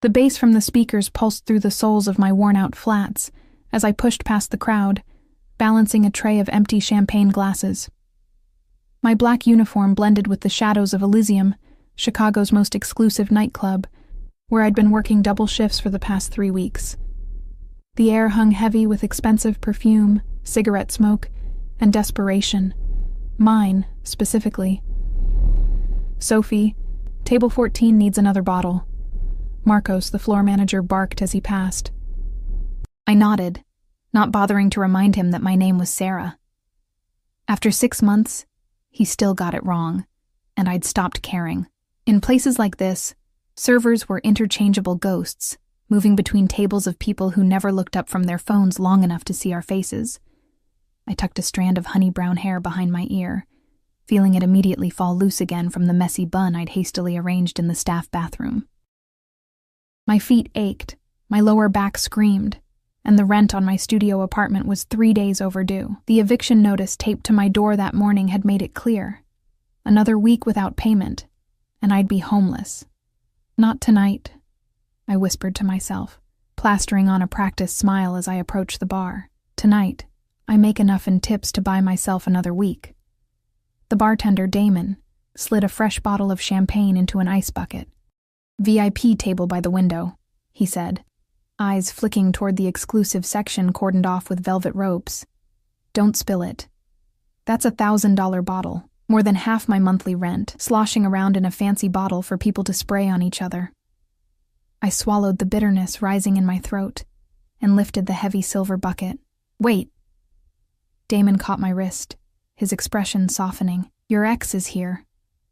The bass from the speakers pulsed through the soles of my worn-out flats as I pushed past the crowd, balancing a tray of empty champagne glasses. My black uniform blended with the shadows of Elysium, Chicago's most exclusive nightclub, where I'd been working double shifts for the past 3 weeks. The air hung heavy with expensive perfume, cigarette smoke, and desperation. Mine, specifically. "Sophie, table 14 needs another bottle." Marcos, the floor manager, barked as he passed. I nodded, not bothering to remind him that my name was Sarah. After 6 months, he still got it wrong, and I'd stopped caring. In places like this, servers were interchangeable ghosts, moving between tables of people who never looked up from their phones long enough to see our faces. I tucked a strand of honey-brown hair behind my ear, feeling it immediately fall loose again from the messy bun I'd hastily arranged in the staff bathroom. My feet ached, my lower back screamed, and the rent on my studio apartment was 3 days overdue. The eviction notice taped to my door that morning had made it clear. Another week without payment, and I'd be homeless. "Not tonight," I whispered to myself, plastering on a practiced smile as I approached the bar. "Tonight, I make enough in tips to buy myself another week." The bartender, Damon, slid a fresh bottle of champagne into an ice bucket. "VIP table by the window," he said, eyes flicking toward the exclusive section cordoned off with velvet ropes. "Don't spill it. That's a $1,000 bottle, more than half my monthly rent, sloshing around in a fancy bottle for people to spray on each other." I swallowed the bitterness rising in my throat and lifted the heavy silver bucket. "Wait." Damon caught my wrist, his expression softening. "Your ex is here.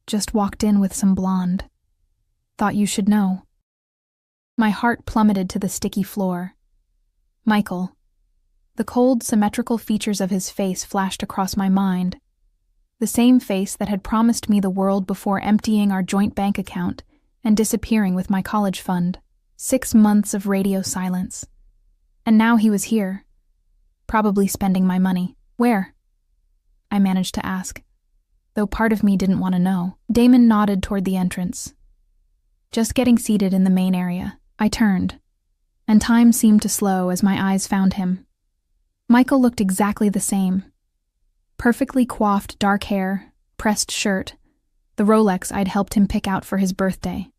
Just walked in with some blonde. Thought you should know." My heart plummeted to the sticky floor. Michael. The cold, symmetrical features of his face flashed across my mind. The same face that had promised me the world before emptying our joint bank account and disappearing with my college fund. 6 months of radio silence. And now he was here. Probably spending my money. "Where?" I managed to ask, though part of me didn't want to know. Damon nodded toward the entrance. "Just getting seated in the main area." I turned, and time seemed to slow as my eyes found him. Michael looked exactly the same. Perfectly coiffed dark hair, pressed shirt, the Rolex I'd helped him pick out for his birthday.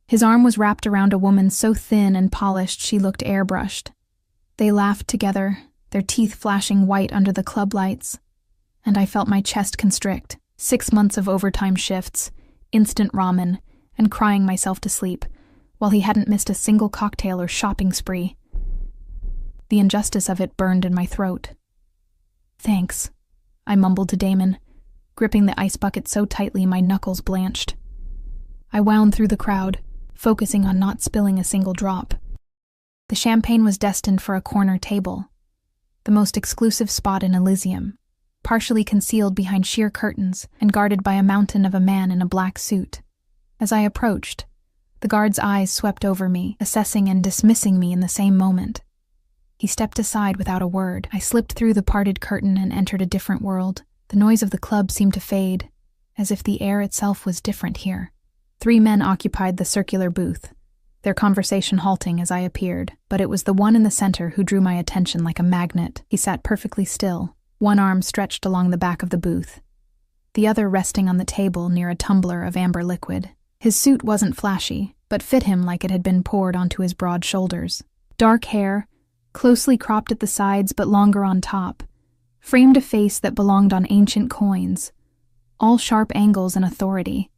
His arm was wrapped around a woman so thin and polished she looked airbrushed. They laughed together, their teeth flashing white under the club lights, and I felt my chest constrict. 6 months of overtime shifts, instant ramen, and crying myself to sleep, while he hadn't missed a single cocktail or shopping spree. The injustice of it burned in my throat. "Thanks," I mumbled to Damon, gripping the ice bucket so tightly my knuckles blanched. I wound through the crowd, focusing on not spilling a single drop. The champagne was destined for a corner table, the most exclusive spot in Elysium, partially concealed behind sheer curtains and guarded by a mountain of a man in a black suit. As I approached, the guard's eyes swept over me, assessing and dismissing me in the same moment. He stepped aside without a word. I slipped through the parted curtain and entered a different world. The noise of the club seemed to fade, as if the air itself was different here. 3 men occupied the circular booth, their conversation halting as I appeared, but it was the one in the center who drew my attention like a magnet. He sat perfectly still, one arm stretched along the back of the booth, the other resting on the table near a tumbler of amber liquid. His suit wasn't flashy, but fit him like it had been poured onto his broad shoulders. Dark hair, closely cropped at the sides but longer on top, framed a face that belonged on ancient coins, all sharp angles and authority.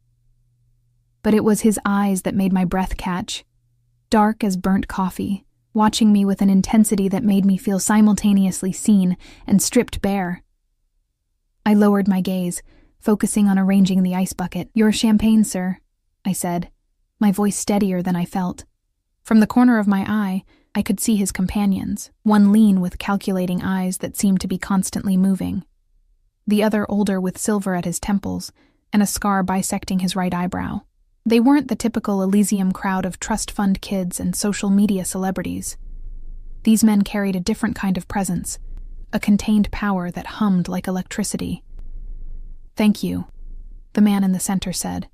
But it was his eyes that made my breath catch, dark as burnt coffee, watching me with an intensity that made me feel simultaneously seen and stripped bare. I lowered my gaze, focusing on arranging the ice bucket. "Your champagne, sir," I said, my voice steadier than I felt. From the corner of my eye, I could see his companions, one lean with calculating eyes that seemed to be constantly moving, the other older with silver at his temples and a scar bisecting his right eyebrow. They weren't the typical Elysium crowd of trust fund kids and social media celebrities. These men carried a different kind of presence, a contained power that hummed like electricity. "Thank you," the man in the center said,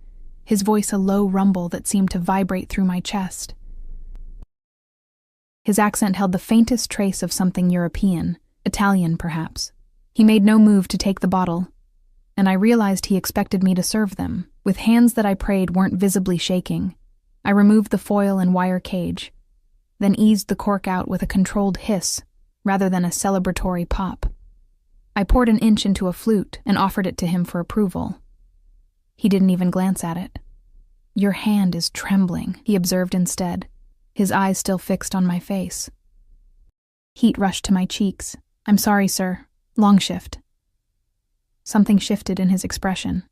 his voice a low rumble that seemed to vibrate through my chest. His accent held the faintest trace of something European, Italian perhaps. He made no move to take the bottle, and I realized he expected me to serve them. With hands that I prayed weren't visibly shaking, I removed the foil and wire cage, then eased the cork out with a controlled hiss rather than a celebratory pop. I poured an inch into a flute and offered it to him for approval. He didn't even glance at it. "Your hand is trembling," he observed instead, his eyes still fixed on my face. Heat rushed to my cheeks. "I'm sorry, sir. Long shift." Something shifted in his expression.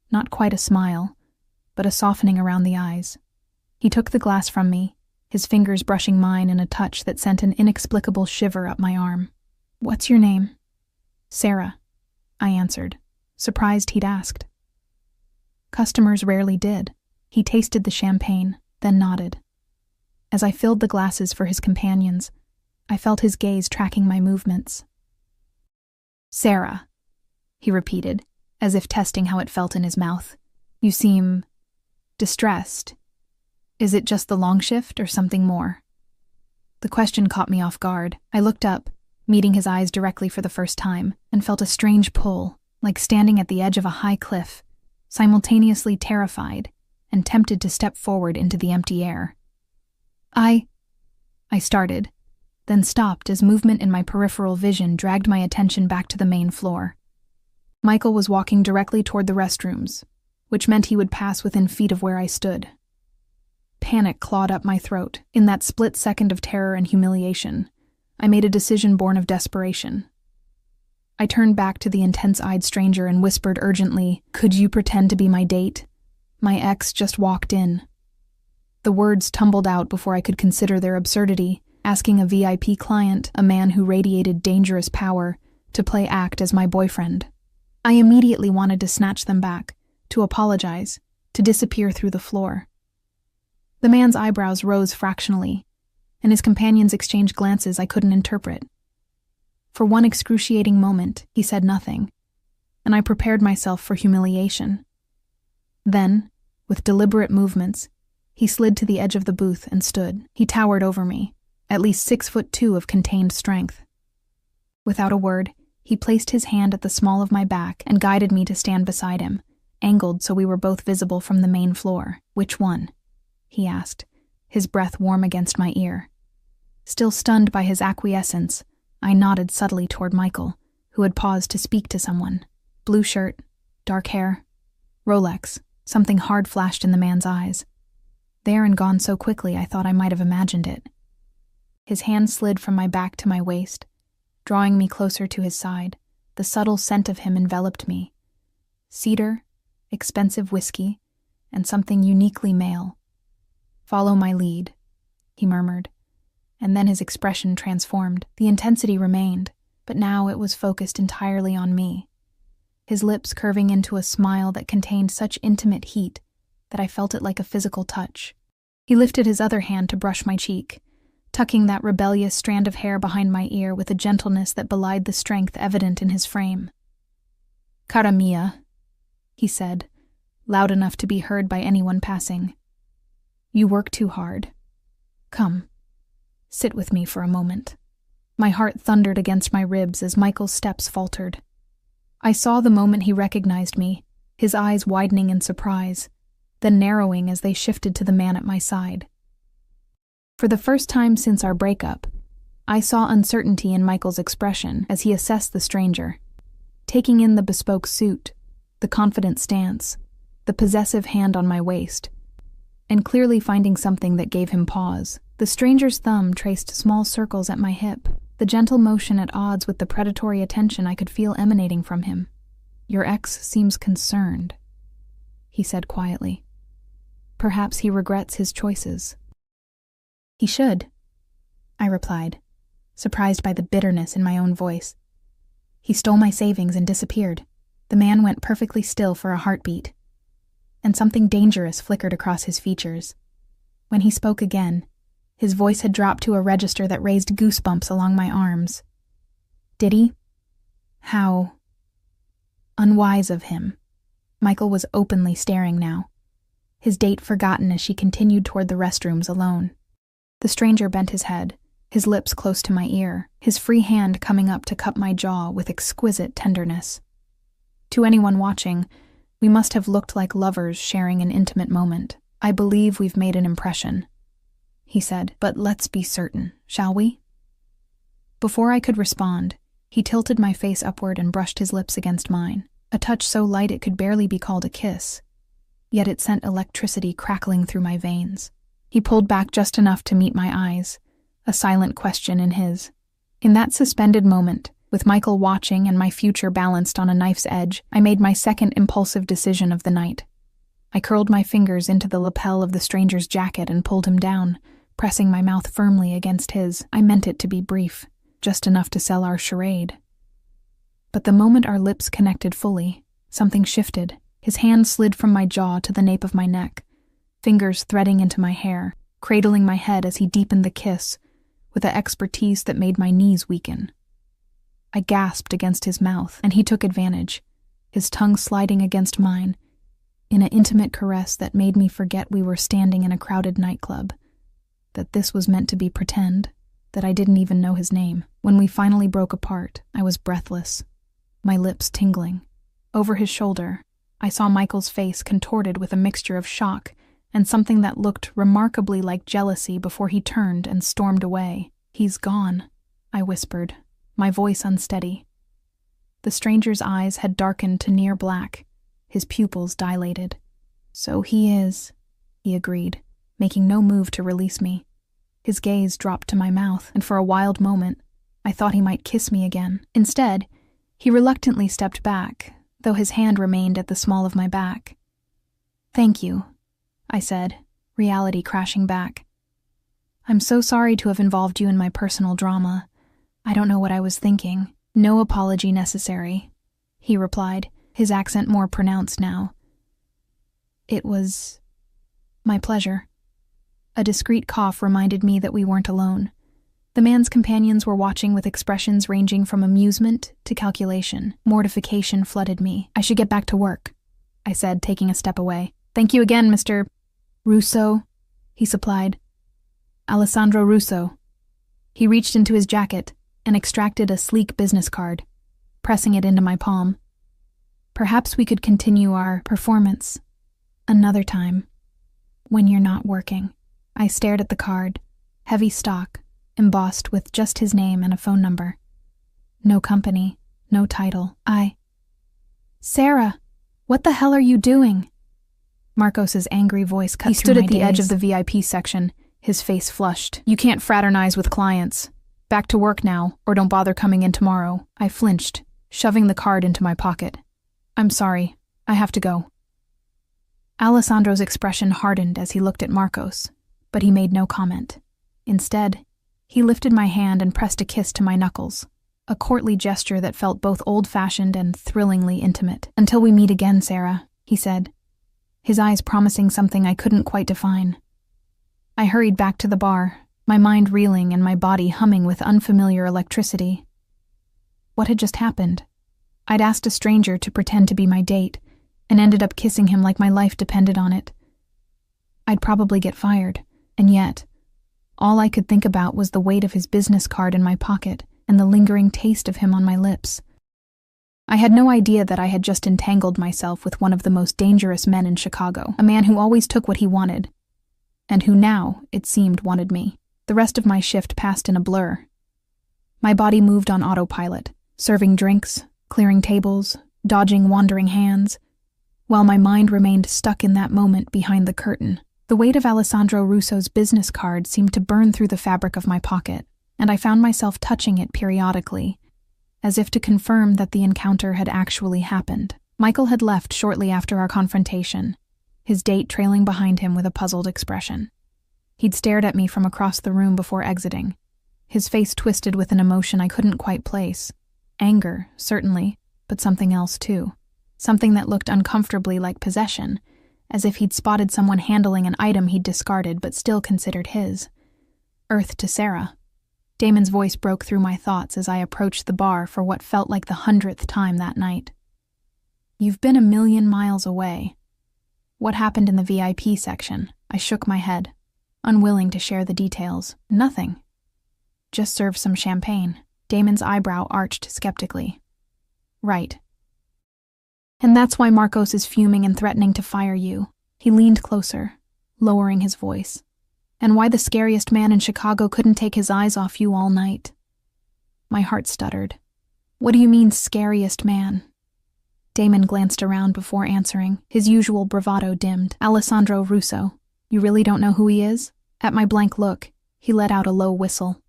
Not quite a smile, but a softening around the eyes. He took the glass from me, his fingers brushing mine in a touch that sent an inexplicable shiver up my arm. "What's your name?" "Sarah," I answered, surprised he'd asked. Customers rarely did. He tasted the champagne, then nodded. As I filled the glasses for his companions, I felt his gaze tracking my movements. "Sarah," he repeated, as if testing how it felt in his mouth. "You seem distressed. Is it just the long shift or something more?" The question caught me off guard. I looked up, meeting his eyes directly for the first time, and felt a strange pull, like standing at the edge of a high cliff, simultaneously terrified and tempted to step forward into the empty air. I started, then stopped as movement in my peripheral vision dragged my attention back to the main floor. Michael was walking directly toward the restrooms, which meant he would pass within feet of where I stood. Panic clawed up my throat. In that split second of terror and humiliation, I made a decision born of desperation. I turned back to the intense-eyed stranger and whispered urgently, "Could you pretend to be my date? My ex just walked in." The words tumbled out before I could consider their absurdity, asking a VIP client, a man who radiated dangerous power, to play act as my boyfriend. I immediately wanted to snatch them back, to apologize, to disappear through the floor. The man's eyebrows rose fractionally, and his companions exchanged glances I couldn't interpret. For one excruciating moment, he said nothing, and I prepared myself for humiliation. Then, with deliberate movements, he slid to the edge of the booth and stood. He towered over me, at least 6'2" of contained strength. Without a word, he placed his hand at the small of my back and guided me to stand beside him, angled so we were both visible from the main floor. "Which one?" he asked, his breath warm against my ear. Still stunned by his acquiescence, I nodded subtly toward Michael, who had paused to speak to someone. Blue shirt, dark hair, Rolex. Something hard flashed in the man's eyes. There and gone so quickly I thought I might have imagined it. His hand slid from my back to my waist, drawing me closer to his side. The subtle scent of him enveloped me. Cedar, expensive whiskey, and something uniquely male. "Follow my lead," he murmured, and then his expression transformed. The intensity remained, but now it was focused entirely on me, his lips curving into a smile that contained such intimate heat that I felt it like a physical touch. He lifted his other hand to brush my cheek, tucking that rebellious strand of hair behind my ear with a gentleness that belied the strength evident in his frame. "Cara mia," he said, loud enough to be heard by anyone passing. "You work too hard. Come, sit with me for a moment." My heart thundered against my ribs as Michael's steps faltered. I saw the moment he recognized me, his eyes widening in surprise, then narrowing as they shifted to the man at my side. For the first time since our breakup, I saw uncertainty in Michael's expression as he assessed the stranger, taking in the bespoke suit, the confident stance, the possessive hand on my waist, and clearly finding something that gave him pause. The stranger's thumb traced small circles at my hip, the gentle motion at odds with the predatory attention I could feel emanating from him. "Your ex seems concerned," he said quietly. "Perhaps he regrets his choices." "He should," I replied, surprised by the bitterness in my own voice. "He stole my savings and disappeared." The man went perfectly still for a heartbeat, and something dangerous flickered across his features. When he spoke again, his voice had dropped to a register that raised goosebumps along my arms. "Did he? How unwise of him." Michael was openly staring now, his date forgotten as she continued toward the restrooms alone. The stranger bent his head, his lips close to my ear, his free hand coming up to cup my jaw with exquisite tenderness. To anyone watching, we must have looked like lovers sharing an intimate moment. "I believe we've made an impression," he said, "but let's be certain, shall we?" Before I could respond, he tilted my face upward and brushed his lips against mine, a touch so light it could barely be called a kiss. Yet it sent electricity crackling through my veins. He pulled back just enough to meet my eyes, a silent question in his. In that suspended moment, with Michael watching and my future balanced on a knife's edge, I made my second impulsive decision of the night. I curled my fingers into the lapel of the stranger's jacket and pulled him down, pressing my mouth firmly against his. I meant it to be brief, just enough to sell our charade. But the moment our lips connected fully, something shifted. His hand slid from my jaw to the nape of my neck, fingers threading into my hair, cradling my head as he deepened the kiss, with an expertise that made my knees weaken. I gasped against his mouth, and he took advantage, his tongue sliding against mine, in an intimate caress that made me forget we were standing in a crowded nightclub, that this was meant to be pretend, that I didn't even know his name. When we finally broke apart, I was breathless, my lips tingling. Over his shoulder, I saw Michael's face contorted with a mixture of shock and something that looked remarkably like jealousy before he turned and stormed away. "He's gone," I whispered, my voice unsteady. The stranger's eyes had darkened to near black, his pupils dilated. "So he is," he agreed, making no move to release me. His gaze dropped to my mouth, and for a wild moment, I thought he might kiss me again. Instead, he reluctantly stepped back, though his hand remained at the small of my back. "Thank you," I said, reality crashing back. "I'm so sorry to have involved you in my personal drama. I don't know what I was thinking." "No apology necessary," he replied, his accent more pronounced now. "It was my pleasure." A discreet cough reminded me that we weren't alone. The man's companions were watching with expressions ranging from amusement to calculation. Mortification flooded me. "I should get back to work," I said, taking a step away. "Thank you again, Mr. Russo," he supplied. "Alessandro Russo." He reached into his jacket and extracted a sleek business card, pressing it into my palm. "Perhaps we could continue our performance another time, when you're not working." I stared at the card, heavy stock, embossed with just his name and a phone number. No company, no title. "Sarah, what the hell are you doing?" Marcos's angry voice cut through my daze. He stood at the edge of the VIP section, his face flushed. "You can't fraternize with clients. Back to work now, or don't bother coming in tomorrow." I flinched, shoving the card into my pocket. "I'm sorry, I have to go." Alessandro's expression hardened as he looked at Marcos, but he made no comment. Instead, he lifted my hand and pressed a kiss to my knuckles, a courtly gesture that felt both old-fashioned and thrillingly intimate. "Until we meet again, Sarah," he said, his eyes promising something I couldn't quite define. I hurried back to the bar, my mind reeling and my body humming with unfamiliar electricity. What had just happened? I'd asked a stranger to pretend to be my date, and ended up kissing him like my life depended on it. I'd probably get fired. And yet, all I could think about was the weight of his business card in my pocket and the lingering taste of him on my lips. I had no idea that I had just entangled myself with one of the most dangerous men in Chicago, a man who always took what he wanted, and who now, it seemed, wanted me. The rest of my shift passed in a blur. My body moved on autopilot, serving drinks, clearing tables, dodging wandering hands, while my mind remained stuck in that moment behind the curtain. The weight of Alessandro Russo's business card seemed to burn through the fabric of my pocket, and I found myself touching it periodically, as if to confirm that the encounter had actually happened. Michael had left shortly after our confrontation, his date trailing behind him with a puzzled expression. He'd stared at me from across the room before exiting, his face twisted with an emotion I couldn't quite place. Anger, certainly, but something else too. Something that looked uncomfortably like possession, as if he'd spotted someone handling an item he'd discarded but still considered his. Earth to Sarah. Damon's voice broke through my thoughts as I approached the bar for what felt like the 100th time that night. "You've been a million miles away. What happened in the VIP section?" I shook my head, unwilling to share the details. "Nothing. Just serve some champagne. Damon's eyebrow arched skeptically. Right. And that's why Marcos is fuming and threatening to fire you. He leaned closer, lowering his voice. And why the scariest man in Chicago couldn't take his eyes off you all night. My heart stuttered. What do you mean, scariest man? Damon glanced around before answering, his usual bravado dimmed. Alessandro Russo. You really don't know who he is? At my blank look, he let out a low whistle.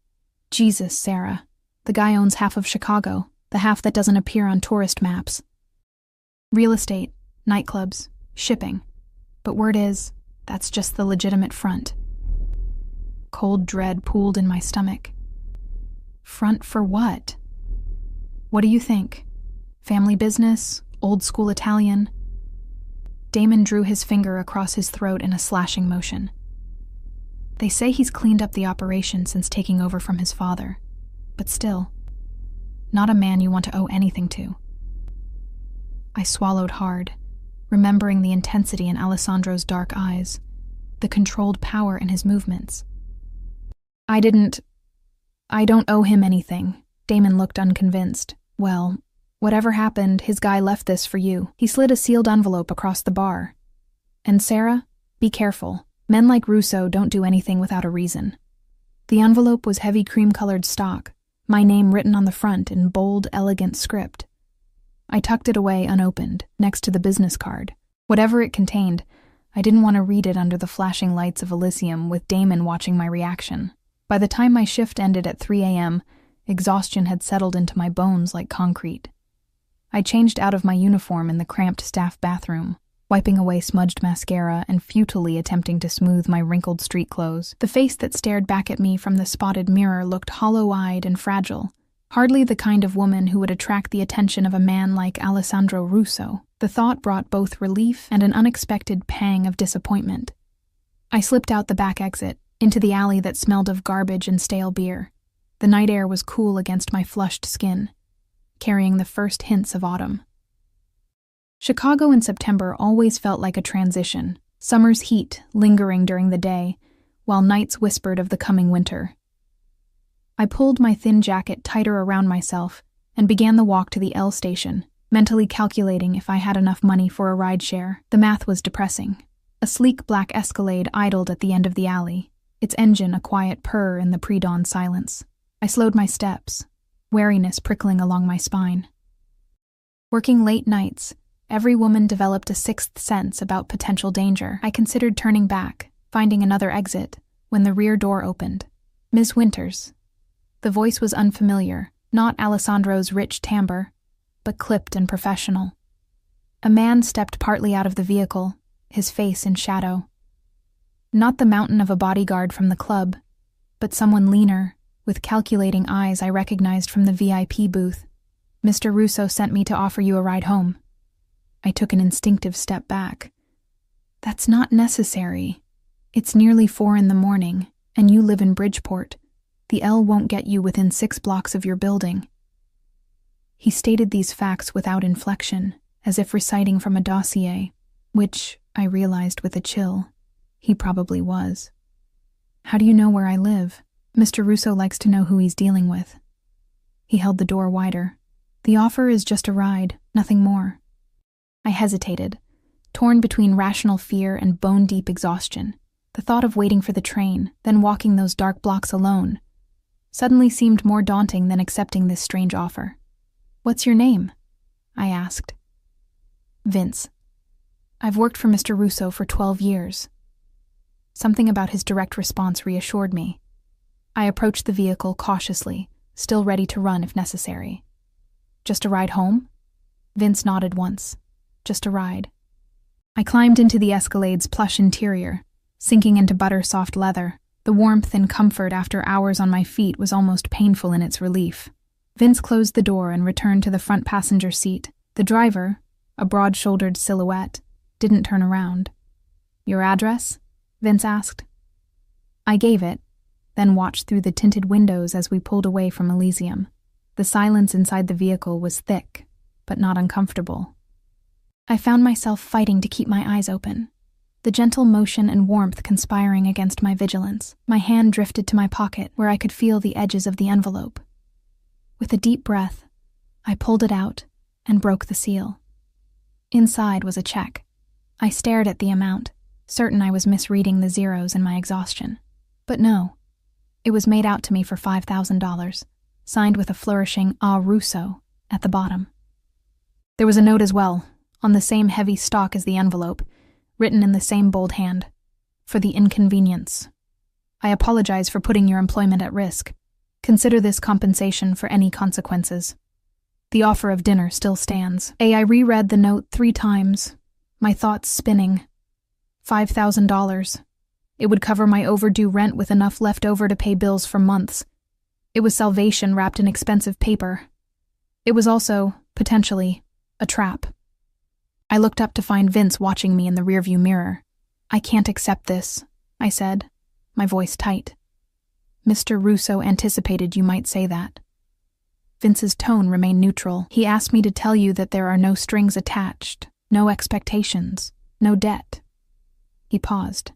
Jesus, Sarah. The guy owns half of Chicago, the half that doesn't appear on tourist maps. Real estate, nightclubs, shipping. But word is, that's just the legitimate front. Cold dread pooled in my stomach. Front for what? What do you think? Family business? Old school Italian? Damon drew his finger across his throat in a slashing motion. They say he's cleaned up the operation since taking over from his father. But still, not a man you want to owe anything to. I swallowed hard, remembering the intensity in Alessandro's dark eyes, the controlled power in his movements. I don't owe him anything. Damon looked unconvinced. Well, whatever happened, his guy left this for you. He slid a sealed envelope across the bar. And Sarah, be careful. Men like Russo don't do anything without a reason. The envelope was heavy cream-colored stock, my name written on the front in bold, elegant script. I tucked it away unopened, next to the business card. Whatever it contained, I didn't want to read it under the flashing lights of Elysium with Damon watching my reaction. By the time my shift ended at 3 a.m., exhaustion had settled into my bones like concrete. I changed out of my uniform in the cramped staff bathroom, wiping away smudged mascara and futilely attempting to smooth my wrinkled street clothes. The face that stared back at me from the spotted mirror looked hollow-eyed and fragile, hardly the kind of woman who would attract the attention of a man like Alessandro Russo. The thought brought both relief and an unexpected pang of disappointment. I slipped out the back exit, into the alley that smelled of garbage and stale beer. The night air was cool against my flushed skin, carrying the first hints of autumn. Chicago in September always felt like a transition, summer's heat lingering during the day, while nights whispered of the coming winter. I pulled my thin jacket tighter around myself and began the walk to the L station, mentally calculating if I had enough money for a rideshare. The math was depressing. A sleek black Escalade idled at the end of the alley, its engine a quiet purr in the pre-dawn silence. I slowed my steps, wariness prickling along my spine. Working late nights, every woman developed a sixth sense about potential danger. I considered turning back, finding another exit, when the rear door opened. Ms. Winters. The voice was unfamiliar, not Alessandro's rich timbre, but clipped and professional. A man stepped partly out of the vehicle, his face in shadow. Not the mountain of a bodyguard from the club, but someone leaner, with calculating eyes I recognized from the VIP booth. Mr. Russo sent me to offer you a ride home. I took an instinctive step back. That's not necessary. It's nearly 4 a.m, and you live in Bridgeport. The L won't get you within 6 blocks of your building. He stated these facts without inflection, as if reciting from a dossier, which, I realized with a chill, he probably was. How do you know where I live? Mr. Russo likes to know who he's dealing with. He held the door wider. The offer is just a ride, nothing more. I hesitated, torn between rational fear and bone-deep exhaustion. The thought of waiting for the train, then walking those dark blocks alone, suddenly seemed more daunting than accepting this strange offer. What's your name? I asked. Vince. I've worked for Mr. Russo for 12 years. Something about his direct response reassured me. I approached the vehicle cautiously, still ready to run if necessary. Just a ride home? Vince nodded once. Just a ride. I climbed into the Escalade's plush interior, sinking into butter-soft leather. The warmth and comfort after hours on my feet was almost painful in its relief. Vince closed the door and returned to the front passenger seat. The driver, a broad-shouldered silhouette, didn't turn around. Your address? Vince asked. I gave it, then watched through the tinted windows as we pulled away from Elysium. The silence inside the vehicle was thick, but not uncomfortable. I found myself fighting to keep my eyes open. the gentle motion and warmth conspiring against my vigilance. My hand drifted to my pocket, where I could feel the edges of the envelope. With a deep breath, I pulled it out and broke the seal. Inside was a check. I stared at the amount, certain I was misreading the zeros in my exhaustion. But no, it was made out to me for $5,000, signed with a flourishing "A. Russo" at the bottom. There was a note as well, on the same heavy stalk as the envelope, written in the same bold hand. "For the inconvenience. I apologize for putting your employment at risk. Consider this compensation for any consequences. The offer of dinner still stands." I reread the note 3 times, my thoughts spinning. $5,000. It would cover my overdue rent with enough left over to pay bills for months. It was salvation wrapped in expensive paper. It was also, potentially, a trap. I looked up to find Vince watching me in the rearview mirror. "I can't accept this," I said, my voice tight. "Mr. Russo anticipated you might say that." Vince's tone remained neutral. "He asked me to tell you that there are no strings attached, no expectations, no debt." He paused.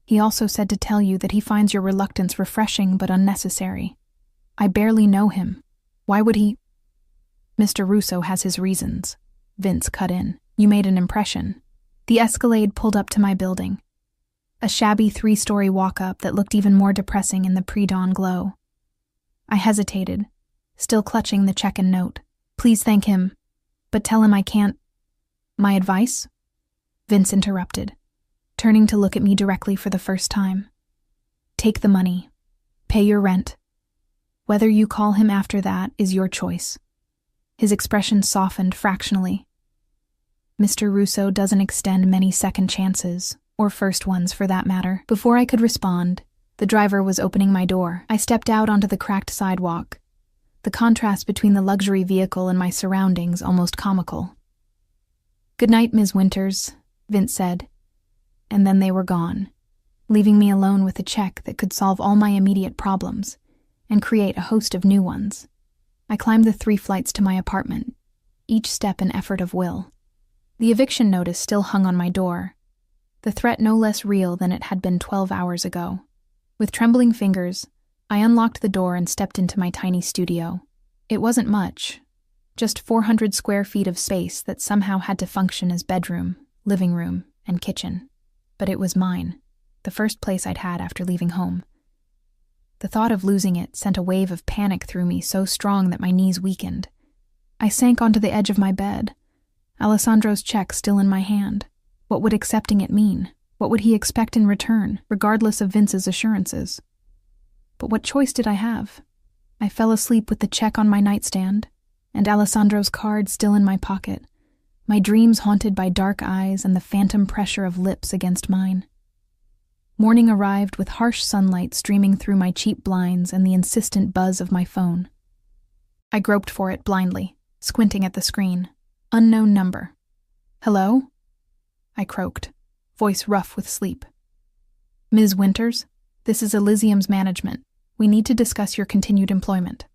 "He also said to tell you that he finds your reluctance refreshing but unnecessary. I barely know him. Why would he—" "Mr. Russo has his reasons," Vince cut in. "You made an impression." The Escalade pulled up to my building. A shabby 3-story walk-up that looked even more depressing in the pre-dawn glow. I hesitated, still clutching the check and note. "Please thank him, but tell him I can't—" "My advice?" Vince interrupted, turning to look at me directly for the first time. "Take the money. Pay your rent. Whether you call him after that is your choice." His expression softened fractionally. "Mr. Russo doesn't extend many second chances, or first ones for that matter." Before I could respond, the driver was opening my door. I stepped out onto the cracked sidewalk, the contrast between the luxury vehicle and my surroundings almost comical. "Good night, Ms. Winters," Vince said, and then they were gone, leaving me alone with a check that could solve all my immediate problems and create a host of new ones. I climbed the 3 flights to my apartment, each step an effort of will. The eviction notice still hung on my door, the threat no less real than it had been 12 hours ago. With trembling fingers, I unlocked the door and stepped into my tiny studio. It wasn't much, just 400 square feet of space that somehow had to function as bedroom, living room, and kitchen. But it was mine, the first place I'd had after leaving home. The thought of losing it sent a wave of panic through me so strong that my knees weakened. I sank onto the edge of my bed, Alessandro's check still in my hand. What would accepting it mean? What would he expect in return, regardless of Vince's assurances? But what choice did I have? I fell asleep with the check on my nightstand, and Alessandro's card still in my pocket, my dreams haunted by dark eyes and the phantom pressure of lips against mine. Morning arrived with harsh sunlight streaming through my cheap blinds and the insistent buzz of my phone. I groped for it blindly, squinting at the screen. Unknown number. "Hello?" I croaked, voice rough with sleep. "Ms. Winters, this is Elysium's management. We need to discuss your continued employment."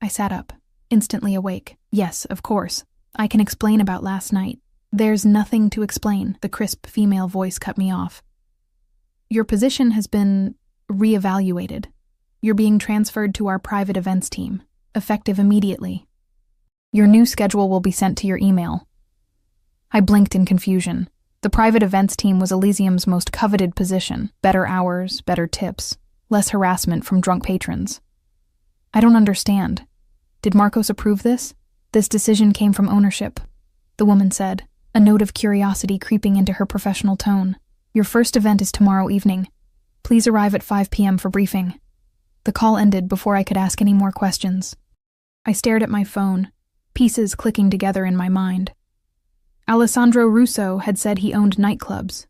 I sat up, instantly awake. "Yes, of course. I can explain about last night." "There's nothing to explain," the crisp female voice cut me off. "Your position has been reevaluated. You're being transferred to our private events team, effective immediately. Your new schedule will be sent to your email." I blinked in confusion. The private events team was Elysium's most coveted position. Better hours, better tips, less harassment from drunk patrons. "I don't understand. Did Marcos approve this?" "This decision came from ownership," the woman said, a note of curiosity creeping into her professional tone. "Your first event is tomorrow evening. Please arrive at 5 p.m. for briefing." The call ended before I could ask any more questions. I stared at my phone, pieces clicking together in my mind. Alessandro Russo had said he owned nightclubs.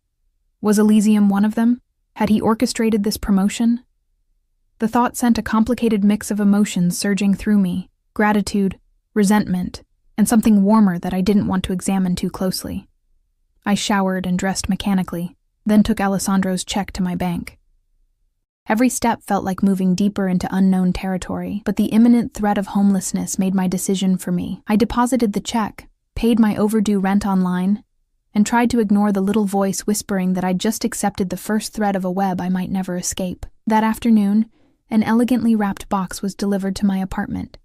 Was Elysium one of them? Had he orchestrated this promotion? The thought sent a complicated mix of emotions surging through me: gratitude, resentment, and something warmer that I didn't want to examine too closely. I showered and dressed mechanically, then took Alessandro's check to my bank. Every step felt like moving deeper into unknown territory, but the imminent threat of homelessness made my decision for me. I deposited the check, paid my overdue rent online, and tried to ignore the little voice whispering that I'd just accepted the first thread of a web I might never escape. That afternoon, an elegantly wrapped box was delivered to my apartment.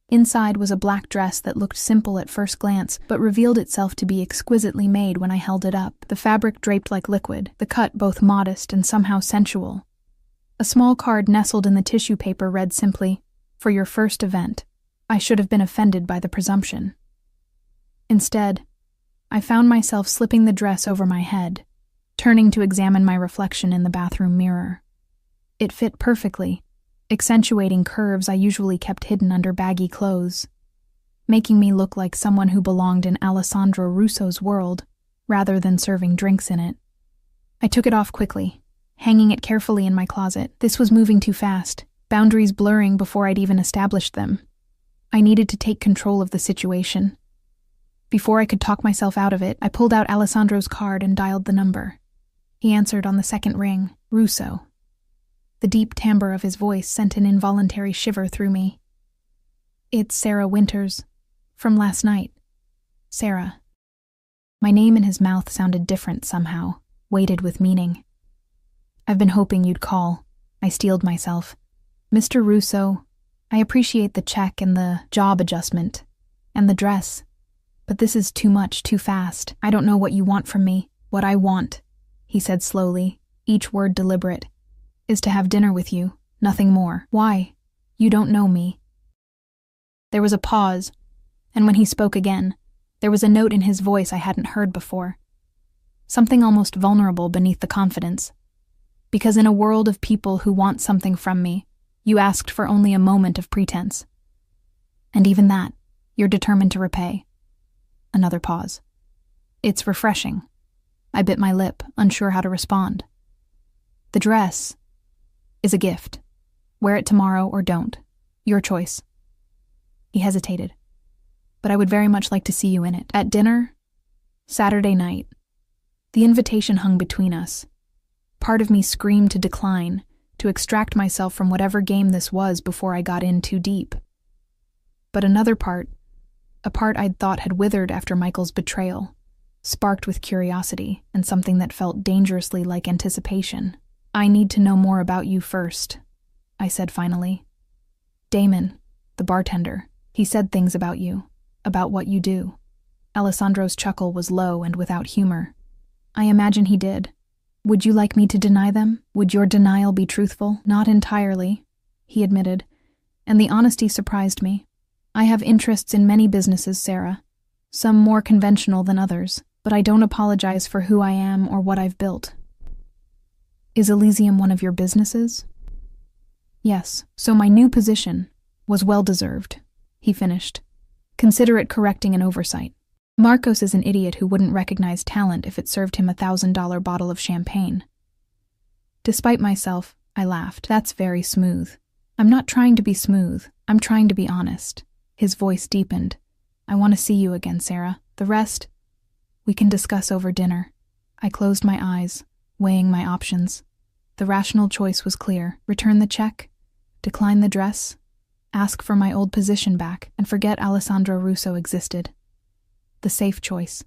Inside was a black dress that looked simple at first glance, but revealed itself to be exquisitely made when I held it up, the fabric draped like liquid, the cut both modest and somehow sensual. A small card nestled in the tissue paper read simply, "For your first event." I should have been offended by the presumption. Instead, I found myself slipping the dress over my head, turning to examine my reflection in the bathroom mirror. It fit perfectly, accentuating curves I usually kept hidden under baggy clothes, making me look like someone who belonged in Alessandro Russo's world rather than serving drinks in it. I took it off quickly, hanging it carefully in my closet. This was moving too fast, boundaries blurring before I'd even established them. I needed to take control of the situation. Before I could talk myself out of it, I pulled out Alessandro's card and dialed the number. He answered on the second ring, Russo. The deep timbre of his voice sent an involuntary shiver through me. "It's Sarah Winters. From last night. Sarah." My name in his mouth sounded different somehow, weighted with meaning. "I've been hoping you'd call," I steeled myself. "Mr. Russo, I appreciate the check and the job adjustment, and the dress. But this is too much, too fast. I don't know what you want from me. What I want," he said slowly, each word deliberate, "is to have dinner with you, nothing more." "Why? You don't know me." There was a pause, and when he spoke again, there was a note in his voice I hadn't heard before. Something almost vulnerable beneath the confidence. "Because in a world of people who want something from me, you asked for only a moment of pretense. And even that, you're determined to repay." Another pause. "It's refreshing." I bit my lip, unsure how to respond. "The dress is a gift. Wear it tomorrow or don't. Your choice." He hesitated. "But I would very much like to see you in it. At dinner? Saturday night." The invitation hung between us. Part of me screamed to decline, to extract myself from whatever game this was before I got in too deep. But another part, a part I'd thought had withered after Michael's betrayal, sparked with curiosity and something that felt dangerously like anticipation. "I need to know more about you first," I said finally. "Damon, the bartender, he said things about you, about what you do." Alessandro's chuckle was low and without humor. "I imagine he did. Would you like me to deny them? Would your denial be truthful?" "Not entirely," he admitted, and the honesty surprised me. "I have interests in many businesses, Sarah, some more conventional than others, but I don't apologize for who I am or what I've built." "Is Elysium one of your businesses?" "Yes, so my new position was well-deserved," he finished. "Consider it correcting an oversight. Marcos is an idiot who wouldn't recognize talent if it served him a $1,000 bottle of champagne." Despite myself, I laughed. "That's very smooth." "I'm not trying to be smooth. I'm trying to be honest." His voice deepened. "I want to see you again, Sarah. The rest, we can discuss over dinner." I closed my eyes, weighing my options. The rational choice was clear. Return the check, decline the dress, ask for my old position back, and forget Alessandro Russo existed. The safe choice.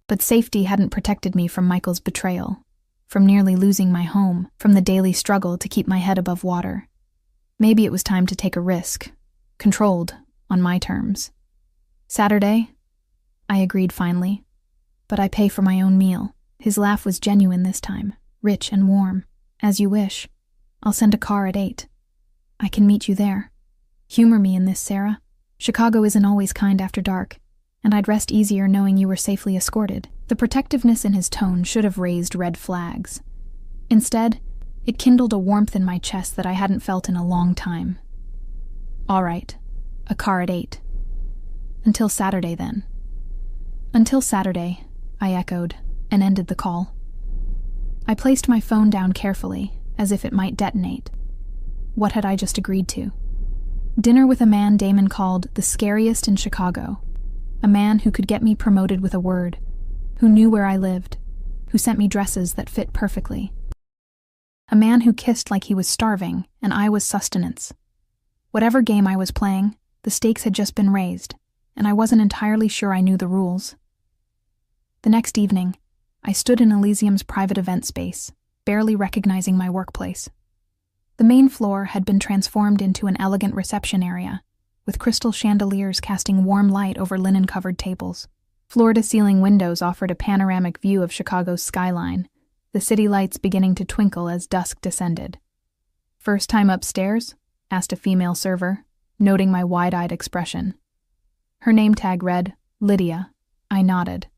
But safety hadn't protected me from Michael's betrayal, from nearly losing my home, from the daily struggle to keep my head above water. Maybe it was time to take a risk, controlled, on my terms. "Saturday?" I agreed finally. "But I pay for my own meal." His laugh was genuine this time, rich and warm. "As you wish. I'll send a car at 8. I can meet you there. Humor me in this, Sarah. Chicago isn't always kind after dark, and I'd rest easier knowing you were safely escorted." The protectiveness in his tone should have raised red flags. Instead, it kindled a warmth in my chest that I hadn't felt in a long time. "All right. A car at 8. Until Saturday, then." "Until Saturday," I echoed, and ended the call. I placed my phone down carefully, as if it might detonate. What had I just agreed to? Dinner with a man Damon called the scariest in Chicago. A man who could get me promoted with a word, who knew where I lived, who sent me dresses that fit perfectly. A man who kissed like he was starving, and I was sustenance. Whatever game I was playing, the stakes had just been raised, and I wasn't entirely sure I knew the rules. The next evening, I stood in Elysium's private event space, barely recognizing my workplace. The main floor had been transformed into an elegant reception area, with crystal chandeliers casting warm light over linen-covered tables. Floor-to-ceiling windows offered a panoramic view of Chicago's skyline, the city lights beginning to twinkle as dusk descended. "First time upstairs?" asked a female server, noting my wide-eyed expression. Her name tag read, Lydia. I nodded.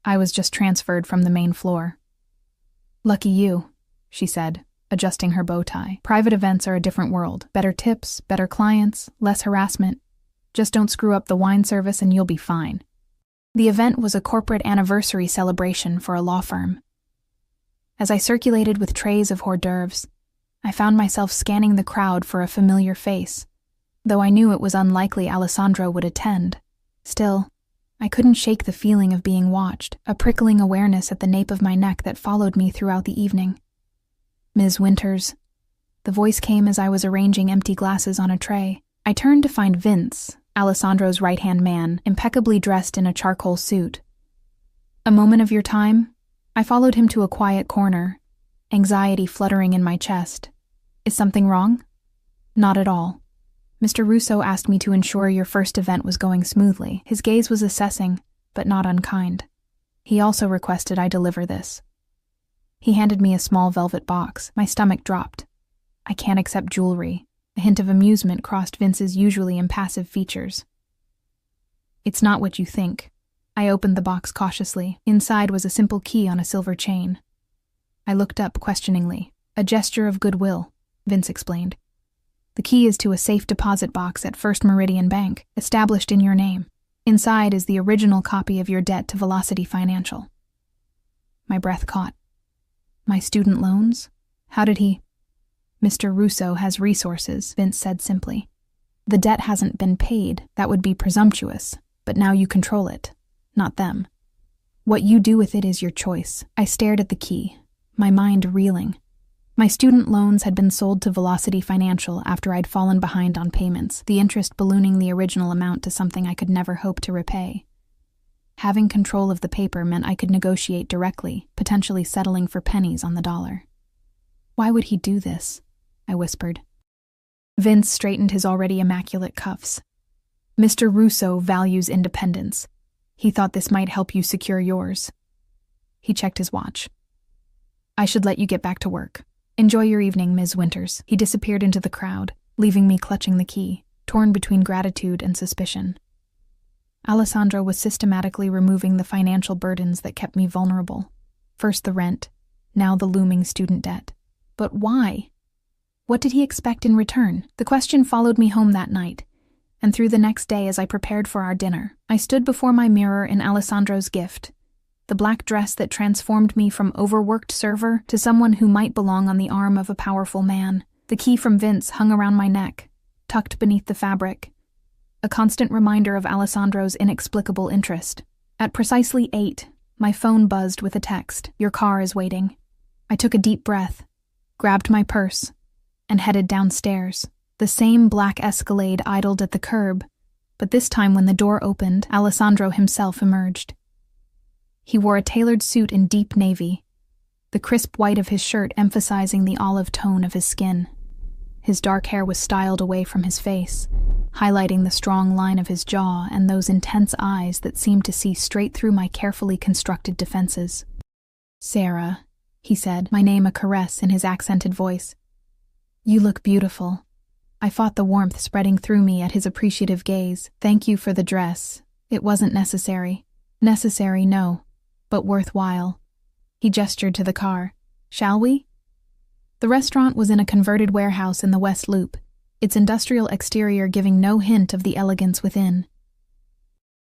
I was just transferred from the main floor. "Lucky you," she said, adjusting her bow tie. "Private events are a different world. Better tips, better clients, less harassment. Just don't screw up the wine service and you'll be fine." The event was a corporate anniversary celebration for a law firm. As I circulated with trays of hors d'oeuvres, I found myself scanning the crowd for a familiar face, though I knew it was unlikely Alessandro would attend. Still, I couldn't shake the feeling of being watched, a prickling awareness at the nape of my neck that followed me throughout the evening. "Ms. Winters." The voice came as I was arranging empty glasses on a tray. I turned to find Vince, Alessandro's right-hand man, impeccably dressed in a charcoal suit. "A moment of your time?" I followed him to a quiet corner, anxiety fluttering in my chest. "Is something wrong?" "Not at all. Mr. Russo asked me to ensure your first event was going smoothly." His gaze was assessing, but not unkind. "He also requested I deliver this." He handed me a small velvet box. My stomach dropped. "I can't accept jewelry." A hint of amusement crossed Vince's usually impassive features. "It's not what you think." I opened the box cautiously. Inside was a simple key on a silver chain. I looked up questioningly. "A gesture of goodwill," Vince explained. "The key is to a safe deposit box at First Meridian Bank, established in your name. Inside is the original copy of your debt to Velocity Financial." My breath caught. "My student loans? How did he—" "Mr. Russo has resources," Vince said simply. "The debt hasn't been paid. That would be presumptuous, but now you control it, not them. What you do with it is your choice." I stared at the key, my mind reeling. My student loans had been sold to Velocity Financial after I'd fallen behind on payments, the interest ballooning the original amount to something I could never hope to repay. Having control of the paper meant I could negotiate directly, potentially settling for pennies on the dollar. "Why would he do this?" I whispered. Vince straightened his already immaculate cuffs. "Mr. Russo values independence. He thought this might help you secure yours." He checked his watch. "I should let you get back to work. Enjoy your evening, Ms. Winters." He disappeared into the crowd, leaving me clutching the key, torn between gratitude and suspicion. Alessandro was systematically removing the financial burdens that kept me vulnerable. First the rent, now the looming student debt. But why? What did he expect in return? The question followed me home that night, and through the next day as I prepared for our dinner. I stood before my mirror in Alessandro's gift, the black dress that transformed me from overworked server to someone who might belong on the arm of a powerful man. The key from Vince hung around my neck, tucked beneath the fabric, a constant reminder of Alessandro's inexplicable interest. At precisely 8, my phone buzzed with a text. "Your car is waiting." I took a deep breath, grabbed my purse, and headed downstairs. The same black Escalade idled at the curb, but this time when the door opened, Alessandro himself emerged. He wore a tailored suit in deep navy, the crisp white of his shirt emphasizing the olive tone of his skin. His dark hair was styled away from his face, highlighting the strong line of his jaw and those intense eyes that seemed to see straight through my carefully constructed defenses. "Sarah," he said, my name a caress in his accented voice. "You look beautiful." I fought the warmth spreading through me at his appreciative gaze. "Thank you for the dress. It wasn't necessary." "Necessary, no, but worthwhile." He gestured to the car. "Shall we?" The restaurant was in a converted warehouse in the West Loop, its industrial exterior giving no hint of the elegance within.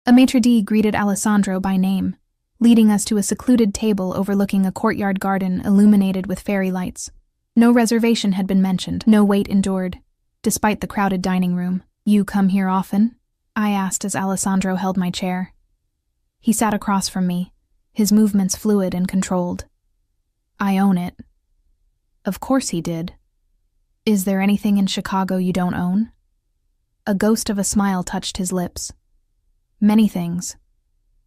A maitre d' greeted Alessandro by name, leading us to a secluded table overlooking a courtyard garden illuminated with fairy lights. No reservation had been mentioned, no wait endured, despite the crowded dining room. "You come here often?" I asked as Alessandro held my chair. He sat across from me, his movements fluid and controlled. "I own it." Of course he did. "Is there anything in Chicago you don't own?" A ghost of a smile touched his lips. "Many things.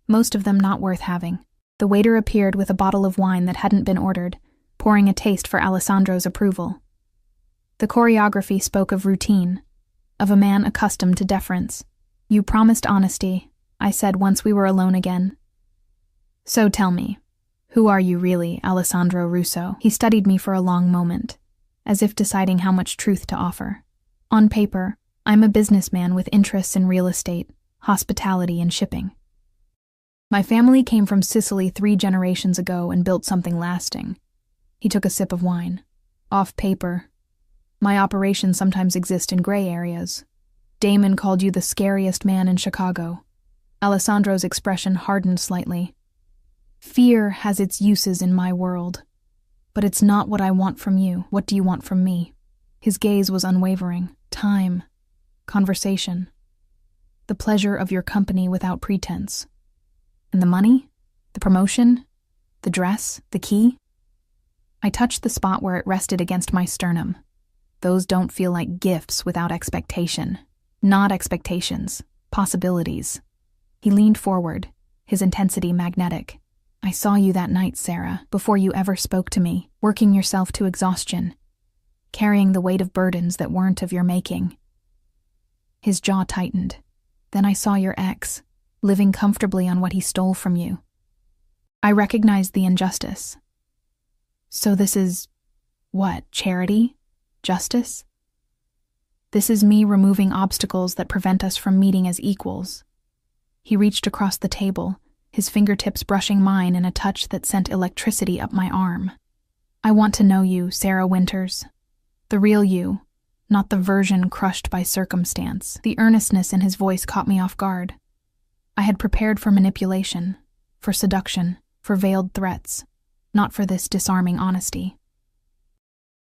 Most of them not worth having." The waiter appeared with a bottle of wine that hadn't been ordered, pouring a taste for Alessandro's approval. The choreography spoke of routine, of a man accustomed to deference. "You promised honesty," I said once we were alone again. "So tell me, who are you really, Alessandro Russo?" He studied me for a long moment, as if deciding how much truth to offer. "On paper, I'm a businessman with interests in real estate, hospitality, and shipping. My family came from Sicily 3 generations ago and built something lasting." He took a sip of wine. "Off paper, my operations sometimes exist in gray areas. Damon called you the scariest man in Chicago." Alessandro's expression hardened slightly. "Fear has its uses in my world, but it's not what I want from you. What do you want from me?" His gaze was unwavering. "Time, conversation, the pleasure of your company without pretense. And the money? The promotion? The dress? The key?" I touched the spot where it rested against my sternum. "Those don't feel like gifts without expectation. Not expectations, possibilities." He leaned forward, his intensity magnetic. "I saw you that night, Sarah, before you ever spoke to me, working yourself to exhaustion, carrying the weight of burdens that weren't of your making." His jaw tightened. "Then I saw your ex, living comfortably on what he stole from you. I recognized the injustice. So this is, what, charity? Justice? This is me removing obstacles that prevent us from meeting as equals." He reached across the table, his fingertips brushing mine in a touch that sent electricity up my arm. "I want to know you, Sarah Winters. The real you, not the version crushed by circumstance." The earnestness in his voice caught me off guard. I had prepared for manipulation, for seduction, for veiled threats, not for this disarming honesty.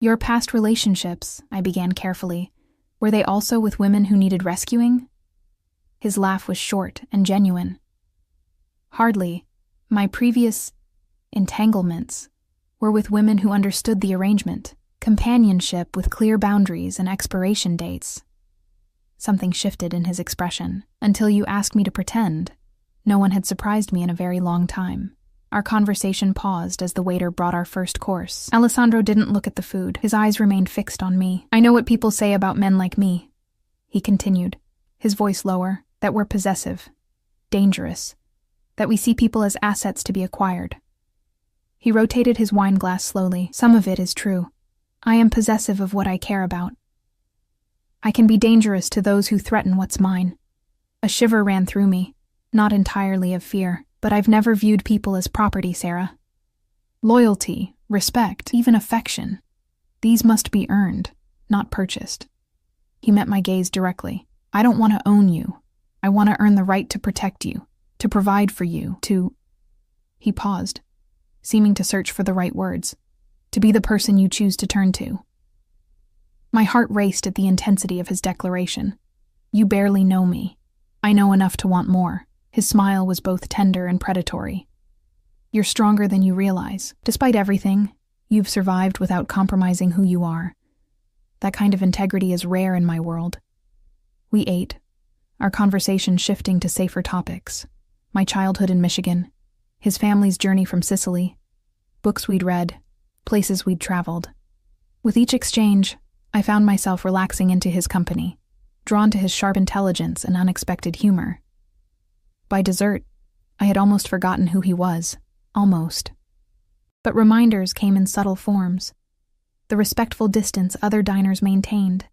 "Your past relationships," I began carefully, "were they also with women who needed rescuing?" His laugh was short and genuine. "Hardly. My previous entanglements were with women who understood the arrangement, companionship with clear boundaries and expiration dates." Something shifted in his expression. "Until you asked me to pretend, no one had surprised me in a very long time." Our conversation paused as the waiter brought our first course. Alessandro didn't look at the food. His eyes remained fixed on me. "I know what people say about men like me," he continued, his voice lower, "that we're possessive, dangerous, that we see people as assets to be acquired." He rotated his wine glass slowly. "Some of it is true. I am possessive of what I care about. I can be dangerous to those who threaten what's mine." A shiver ran through me, not entirely of fear, but I've never viewed people as property, Sarah. Loyalty, respect, even affection, these must be earned, not purchased. He met my gaze directly. "I don't want to own you. I want to earn the right to protect you, to provide for you, to—" He paused, seeming to search for the right words. "To be the person you choose to turn to." My heart raced at the intensity of his declaration. "You barely know me. I know enough to want more." His smile was both tender and predatory. "You're stronger than you realize. Despite everything, you've survived without compromising who you are. That kind of integrity is rare in my world." We ate, our conversation shifting to safer topics. My childhood in Michigan, his family's journey from Sicily, books we'd read, places we'd traveled. With each exchange, I found myself relaxing into his company, drawn to his sharp intelligence and unexpected humor. By dessert, I had almost forgotten who he was. Almost. But reminders came in subtle forms. The respectful distance other diners maintained,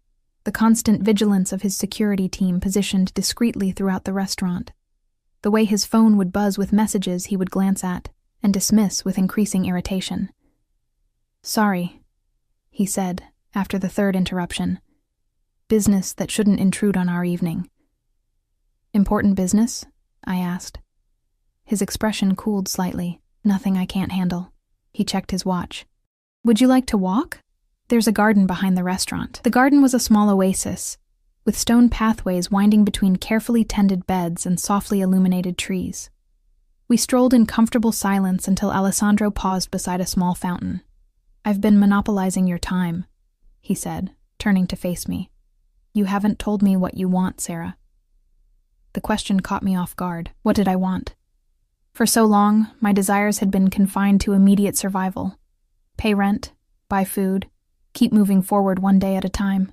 the constant vigilance of his security team positioned discreetly throughout the restaurant, the way his phone would buzz with messages he would glance at and dismiss with increasing irritation. "Sorry," he said, after the third interruption. "Business that shouldn't intrude on our evening." "Important business?" I asked. His expression cooled slightly. "Nothing I can't handle." He checked his watch. "Would you like to walk? There's a garden behind the restaurant." The garden was a small oasis, with stone pathways winding between carefully tended beds and softly illuminated trees. We strolled in comfortable silence until Alessandro paused beside a small fountain. "I've been monopolizing your time," he said, turning to face me. "You haven't told me what you want, Sarah." The question caught me off guard. What did I want? For so long, my desires had been confined to immediate survival. Pay rent, buy food, keep moving forward one day at a time.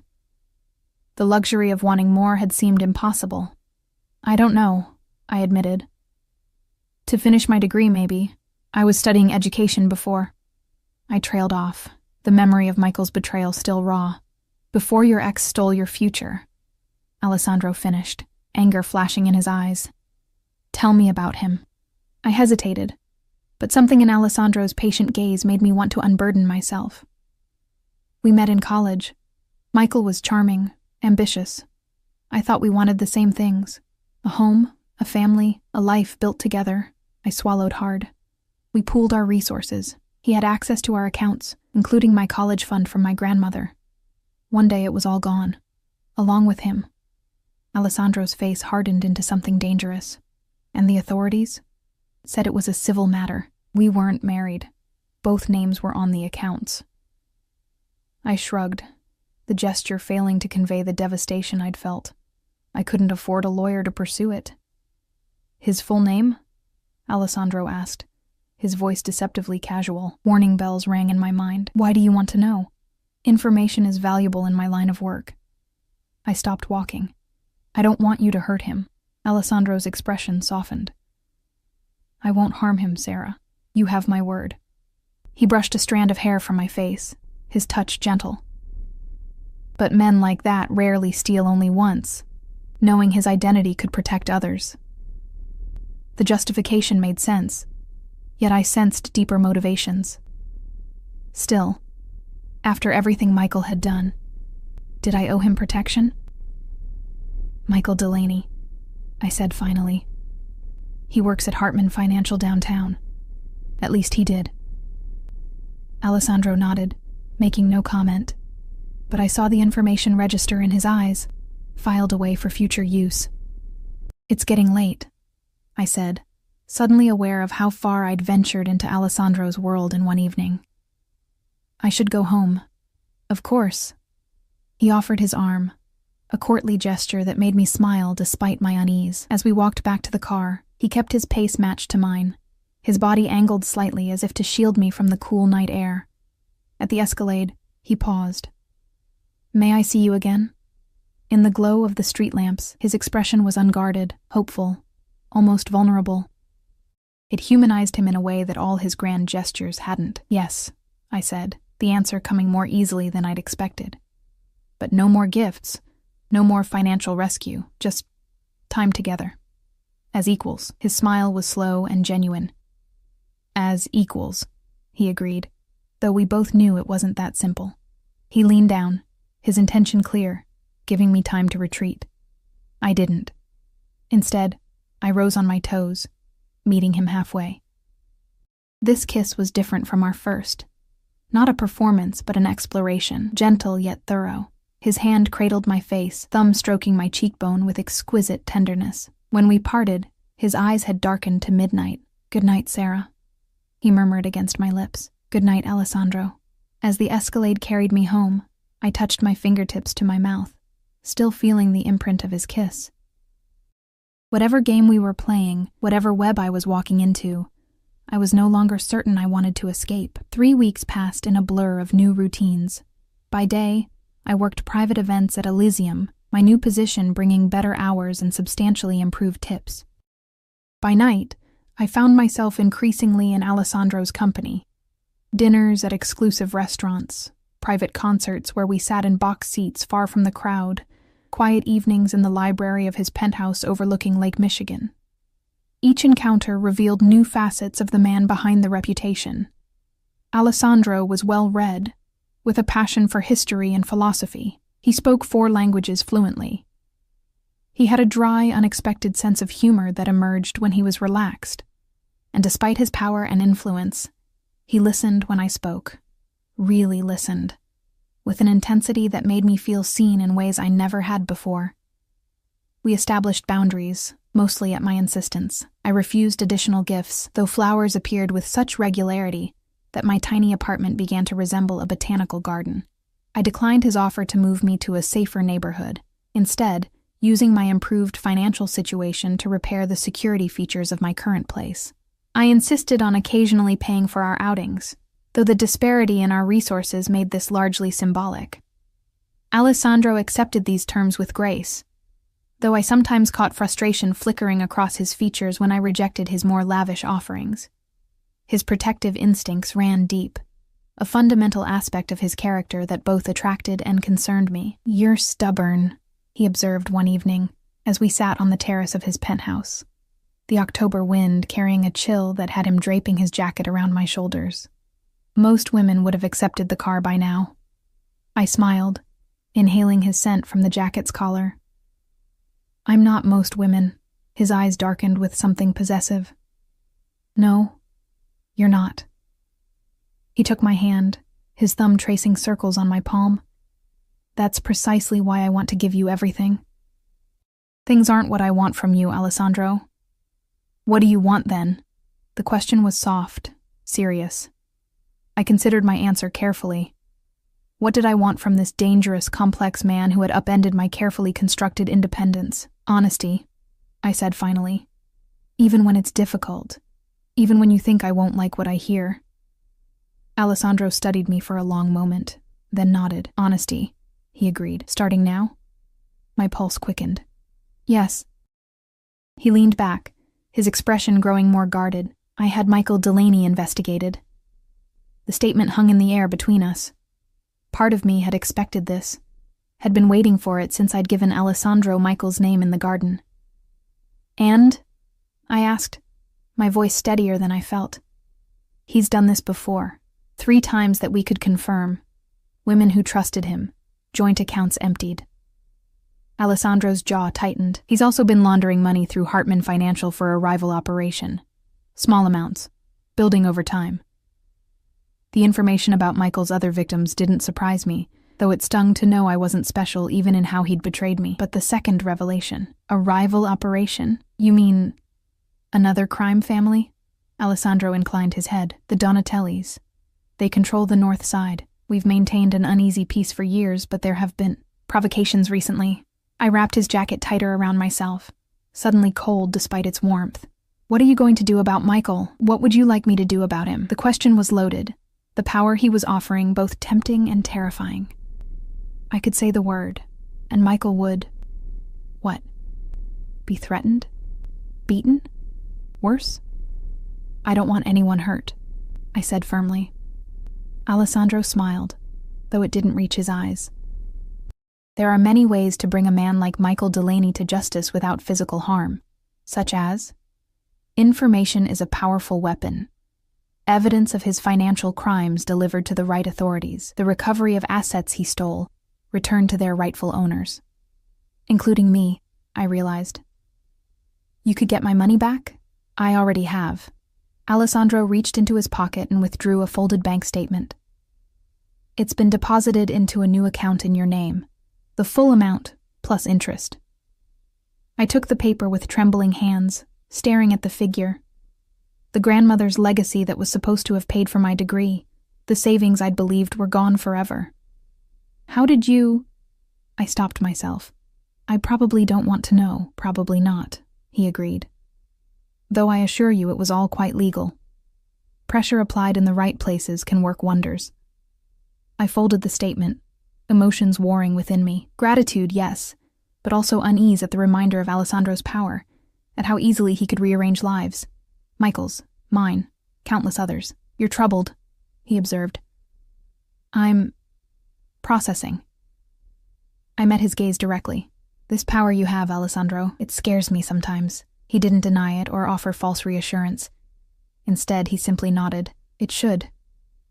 The luxury of wanting more had seemed impossible. I don't know, I admitted. To finish my degree, maybe. I was studying education before. I trailed off, the memory of Michael's betrayal still raw. Before your ex stole your future, Alessandro finished, anger flashing in his eyes. Tell me about him. I hesitated, but something in Alessandro's patient gaze made me want to unburden myself. We met in college. Michael was charming, ambitious. I thought we wanted the same things. A home, a family, a life built together. I swallowed hard. We pooled our resources. He had access to our accounts, including my college fund from my grandmother. One day it was all gone, along with him. Alessandro's face hardened into something dangerous. And the authorities said it was a civil matter. We weren't married. Both names were on the accounts. I shrugged, the gesture failing to convey the devastation I'd felt. I couldn't afford a lawyer to pursue it. His full name? Alessandro asked, his voice deceptively casual. Warning bells rang in my mind. Why do you want to know? Information is valuable in my line of work. I stopped walking. I don't want you to hurt him. Alessandro's expression softened. I won't harm him, Sarah. You have my word. He brushed a strand of hair from my face, his touch gentle. But men like that rarely steal only once, knowing his identity could protect others. The justification made sense, yet I sensed deeper motivations. Still, after everything Michael had done, did I owe him protection? Michael Delaney, I said finally. He works at Hartman Financial downtown. At least he did. Alessandro nodded, making no comment, but I saw the information register in his eyes, filed away for future use. It's getting late, I said, suddenly aware of how far I'd ventured into Alessandro's world in one evening. I should go home. Of course. He offered his arm, a courtly gesture that made me smile despite my unease. As we walked back to the car, he kept his pace matched to mine, his body angled slightly as if to shield me from the cool night air. At the Escalade, he paused. May I see you again? In the glow of the street lamps, his expression was unguarded, hopeful, almost vulnerable. It humanized him in a way that all his grand gestures hadn't. Yes, I said, the answer coming more easily than I'd expected. But no more gifts, no more financial rescue, just time together. As equals. His smile was slow and genuine. As equals, he agreed, though we both knew it wasn't that simple. He leaned down, his intention clear, giving me time to retreat. I didn't. Instead, I rose on my toes, meeting him halfway. This kiss was different from our first. Not a performance, but an exploration, gentle yet thorough. His hand cradled my face, thumb stroking my cheekbone with exquisite tenderness. When we parted, his eyes had darkened to midnight. Good night, Sarah, he murmured against my lips. Good night, Alessandro. As the Escalade carried me home, I touched my fingertips to my mouth, still feeling the imprint of his kiss. Whatever game we were playing, whatever web I was walking into, I was no longer certain I wanted to escape. 3 weeks passed in a blur of new routines. By day, I worked private events at Elysium, my new position bringing better hours and substantially improved tips. By night, I found myself increasingly in Alessandro's company. Dinners at exclusive restaurants, private concerts where we sat in box seats far from the crowd, quiet evenings in the library of his penthouse overlooking Lake Michigan. Each encounter revealed new facets of the man behind the reputation. Alessandro was well-read, with a passion for history and philosophy. He spoke 4 languages fluently. He had a dry, unexpected sense of humor that emerged when he was relaxed. And despite his power and influence, he listened when I spoke. Really listened. With an intensity that made me feel seen in ways I never had before. We established boundaries, mostly at my insistence. I refused additional gifts, though flowers appeared with such regularity that my tiny apartment began to resemble a botanical garden. I declined his offer to move me to a safer neighborhood, instead, using my improved financial situation to repair the security features of my current place. I insisted on occasionally paying for our outings, though the disparity in our resources made this largely symbolic. Alessandro accepted these terms with grace, though I sometimes caught frustration flickering across his features when I rejected his more lavish offerings. His protective instincts ran deep, a fundamental aspect of his character that both attracted and concerned me. "You're stubborn," he observed one evening, as we sat on the terrace of his penthouse, the October wind carrying a chill that had him draping his jacket around my shoulders. Most women would have accepted the car by now. I smiled, inhaling his scent from the jacket's collar. "I'm not most women." His eyes darkened with something possessive. "No, you're not." He took my hand, his thumb tracing circles on my palm. "That's precisely why I want to give you everything." "Things aren't what I want from you, Alessandro." "What do you want, then?" The question was soft, serious. I considered my answer carefully. What did I want from this dangerous, complex man who had upended my carefully constructed independence? "Honesty," I said finally. "Even when it's difficult. Even when you think I won't like what I hear." Alessandro studied me for a long moment, then nodded. "Honesty," he agreed. "Starting now?" My pulse quickened. "Yes." He leaned back, his expression growing more guarded. "I had Michael Delaney investigated." The statement hung in the air between us. Part of me had expected this, had been waiting for it since I'd given Alessandro Michael's name in the garden. "And?" I asked, my voice steadier than I felt. "He's done this before, 3 times that we could confirm. Women who trusted him, joint accounts emptied." Alessandro's jaw tightened. "He's also been laundering money through Hartman Financial for a rival operation. Small amounts, building over time." The information about Michael's other victims didn't surprise me, though it stung to know I wasn't special even in how he'd betrayed me. But the second revelation, a rival operation? You mean another crime family? Alessandro inclined his head. "The Donatellis. They control the north side. We've maintained an uneasy peace for years, but there have been provocations recently." I wrapped his jacket tighter around myself, suddenly cold despite its warmth. "What are you going to do about Michael? What would you like me to do about him?" The question was loaded, the power he was offering both tempting and terrifying. I could say the word, and Michael would... what? Be threatened? Beaten? Worse? "I don't want anyone hurt," I said firmly. Alessandro smiled, though it didn't reach his eyes. "There are many ways to bring a man like Michael Delaney to justice without physical harm, such as... information is a powerful weapon. Evidence of his financial crimes delivered to the right authorities, the recovery of assets he stole, returned to their rightful owners. Including me," I realized. "You could get my money back?" "I already have." Alessandro reached into his pocket and withdrew a folded bank statement. "It's been deposited into a new account in your name. The full amount, plus interest." I took the paper with trembling hands, staring at the figure. The grandmother's legacy that was supposed to have paid for my degree, the savings I'd believed were gone forever. "How did you—" I stopped myself. "I probably don't want to know." "Probably not," he agreed. "Though I assure you it was all quite legal. Pressure applied in the right places can work wonders." I folded the statement, emotions warring within me. Gratitude, yes, but also unease at the reminder of Alessandro's power, at how easily he could rearrange lives. Michael's, mine, countless others. "You're troubled," he observed. "I'm processing." I met his gaze directly. "This power you have, Alessandro, it scares me sometimes." He didn't deny it or offer false reassurance. Instead, he simply nodded. "It should.